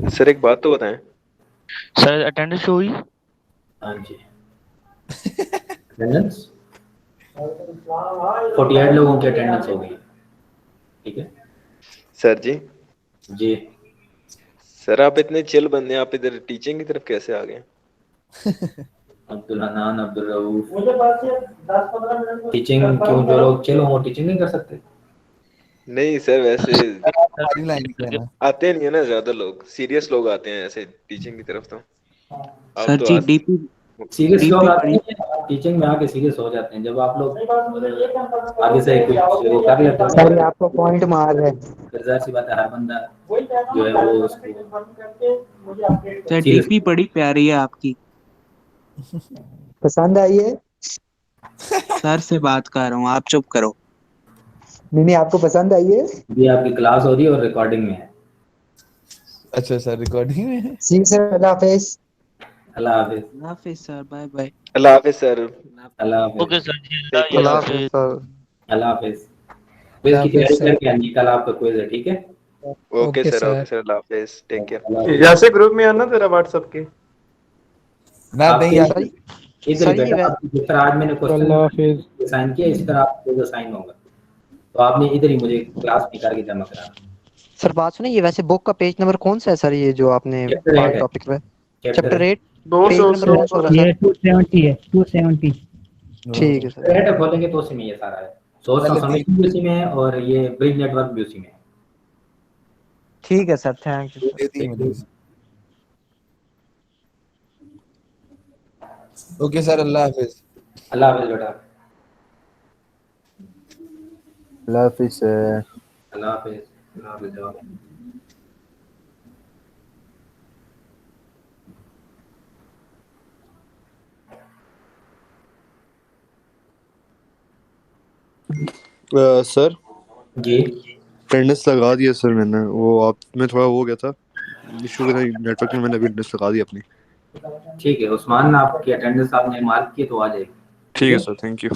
सर एक बात तो बताएं। सर अटेंडेंस शो हुई? हाँ जी, अटेंडेंस 48 लोगों की अटेंडेंस हो गई। ठीक है सर जी। जी सर आप इतने चिल बंदे, आप इधर टीचिंग की तरफ कैसे आ गए? अब्दुल हनान, अब्दुल रऊफ। टीचिंग क्यों? जो लोग चिल हो टीचिंग नहीं कर सकते? नहीं सर, वैसे लाइन आते नहीं है ना ज्यादा लोग, सीरियस लोग आते हैं ऐसे टीचिंग की तरफ। तो आप सर तो जी आज सीरियस डीपी लोग आते पढ़ी। हैं टीचिंग में आके सीरियस हो जाते हैं। जब आप लोग आगे से कुछ वो कर लेते सर ये हैं आपको पॉइंट मार है। फिर जाहिर सी बात है हर बंदा जो है वो उसको सर सीरियस। डीपी बड़ी प्यारी है आपकी। पसंद आई है? सर से बात कर रहा हूँ, आप चुप करो। नहीं आपको पसंद आई है? ये आपकी क्लास हो रही है और रिकॉर्डिंग में है। अच्छा सर, रिकॉर्डिंग में है। जी सर, अल्लाह हाफिज। अल्लाह हाफिज। अल्लाह हाफिज सर, बाय बाय। अल्लाह हाफिज सर। अल्लाह हाफिज। ओके सर जी, अल्लाह हाफिज सर। अल्लाह हाफिज। क्विज की तैयारी करके आइए, कल आपका क्विज है। ठीक है ओके सर, ओके सर, अल्लाह हाफिज, टेक केयर। जैसे ग्रुप में आना तेरा व्हाट्सएप के। ना नहीं इधर ही सर ये बैठा। जिस तरह आज मैंने क्वेश्चन साइन किया इसी तरह आपको साइन होगा। तो आपने इधर ही मुझे क्लास में करके जमा कराना। सर बात सुनिए, ये वैसे बुक का पेज नंबर कौन सा है सर? ये जो आपने चैप्टर 8 है। टॉपिक पे चैप्टर चैप्टर 8 पेज 200 नंबर कौन सा हो रहा है ये 270 है, 270। ठीक है सर। चैप्टर 8 खोलेंगे तो उसी में ये सारा है। सोर्स ट्रांसफॉर्मेशन भी उसी में है और ये ब्रिज नेटवर्क भी उसी में है। ठीक है sir, thank you. Okay sir, अल्लाह हाफिज। अल्लाह हाफिज बेटा। अल्लाह हाफिज सर। अल्लाह हाफिज। अल्लाह हाफिज। सर जी अटेंडेंस लगा दिया सर मैंने। वो आप में थोड़ा हो गया था इशू के नेटवर्क में, मैंने अभी अटेंडेंस लगा दी अपनी। ठीक है उस्मान, आपकी अटेंडेंस आपने मार्क की तो आ जाएगी। ठीक है sir, thank you.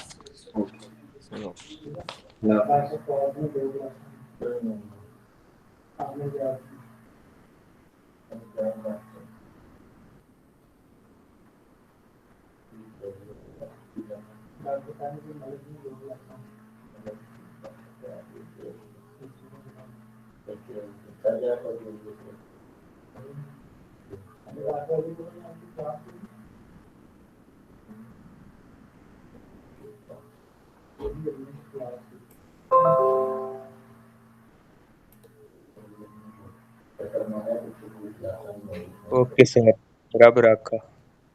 Okay sir, रब रखा।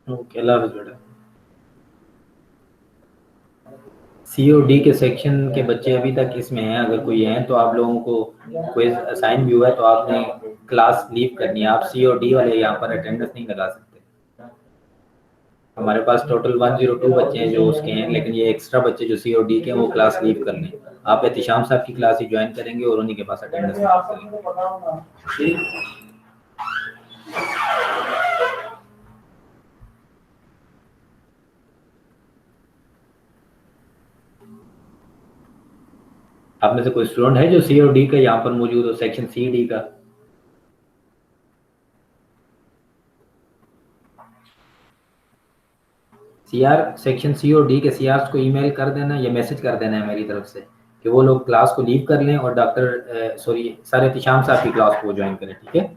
ओके, अल्लाह हाफ़िज़ बेटा। सी और डी के सेक्शन के बच्चे अभी तक इसमें हैं, अगर कोई हैं तो आप लोगों को क्विज असाइन भी हुआ है तो आपने क्लास लीव करनी है। आप सी और डी वाले यहाँ पर अटेंडेंस नहीं लगा सकते। हमारे पास टोटल 102 बच्चे हैं जो उसके हैं, लेकिन ये एक्स्ट्रा बच्चे जो सी और डी के हैं वो क्लास लीव कर लें। आप एहतिशाम साहब की क्लास ही ज्वाइन करेंगे और उन्हीं के पास अटेंडेंस करेंगे। आप में से कोई स्टूडेंट है जो सी और डी का यहाँ पर मौजूद हो, सेक्शन सी डी का? सीआर सेक्शन सी और डी के सीआर को ईमेल कर देना या मैसेज कर देना है मेरी तरफ से कि वो लोग क्लास को लीव कर लें और डॉक्टर सर एहतिशाम साहब की क्लास को ज्वाइन करें, ठीक है?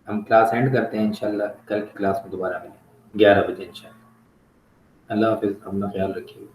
हम क्लास एंड करते हैं इंशाल्लाह, कल की क्लास में दोबारा मिलेंगे 11 बजे इंशाल्लाह। अल्लाह हाफ़िज़, अपना ख्याल रखिए।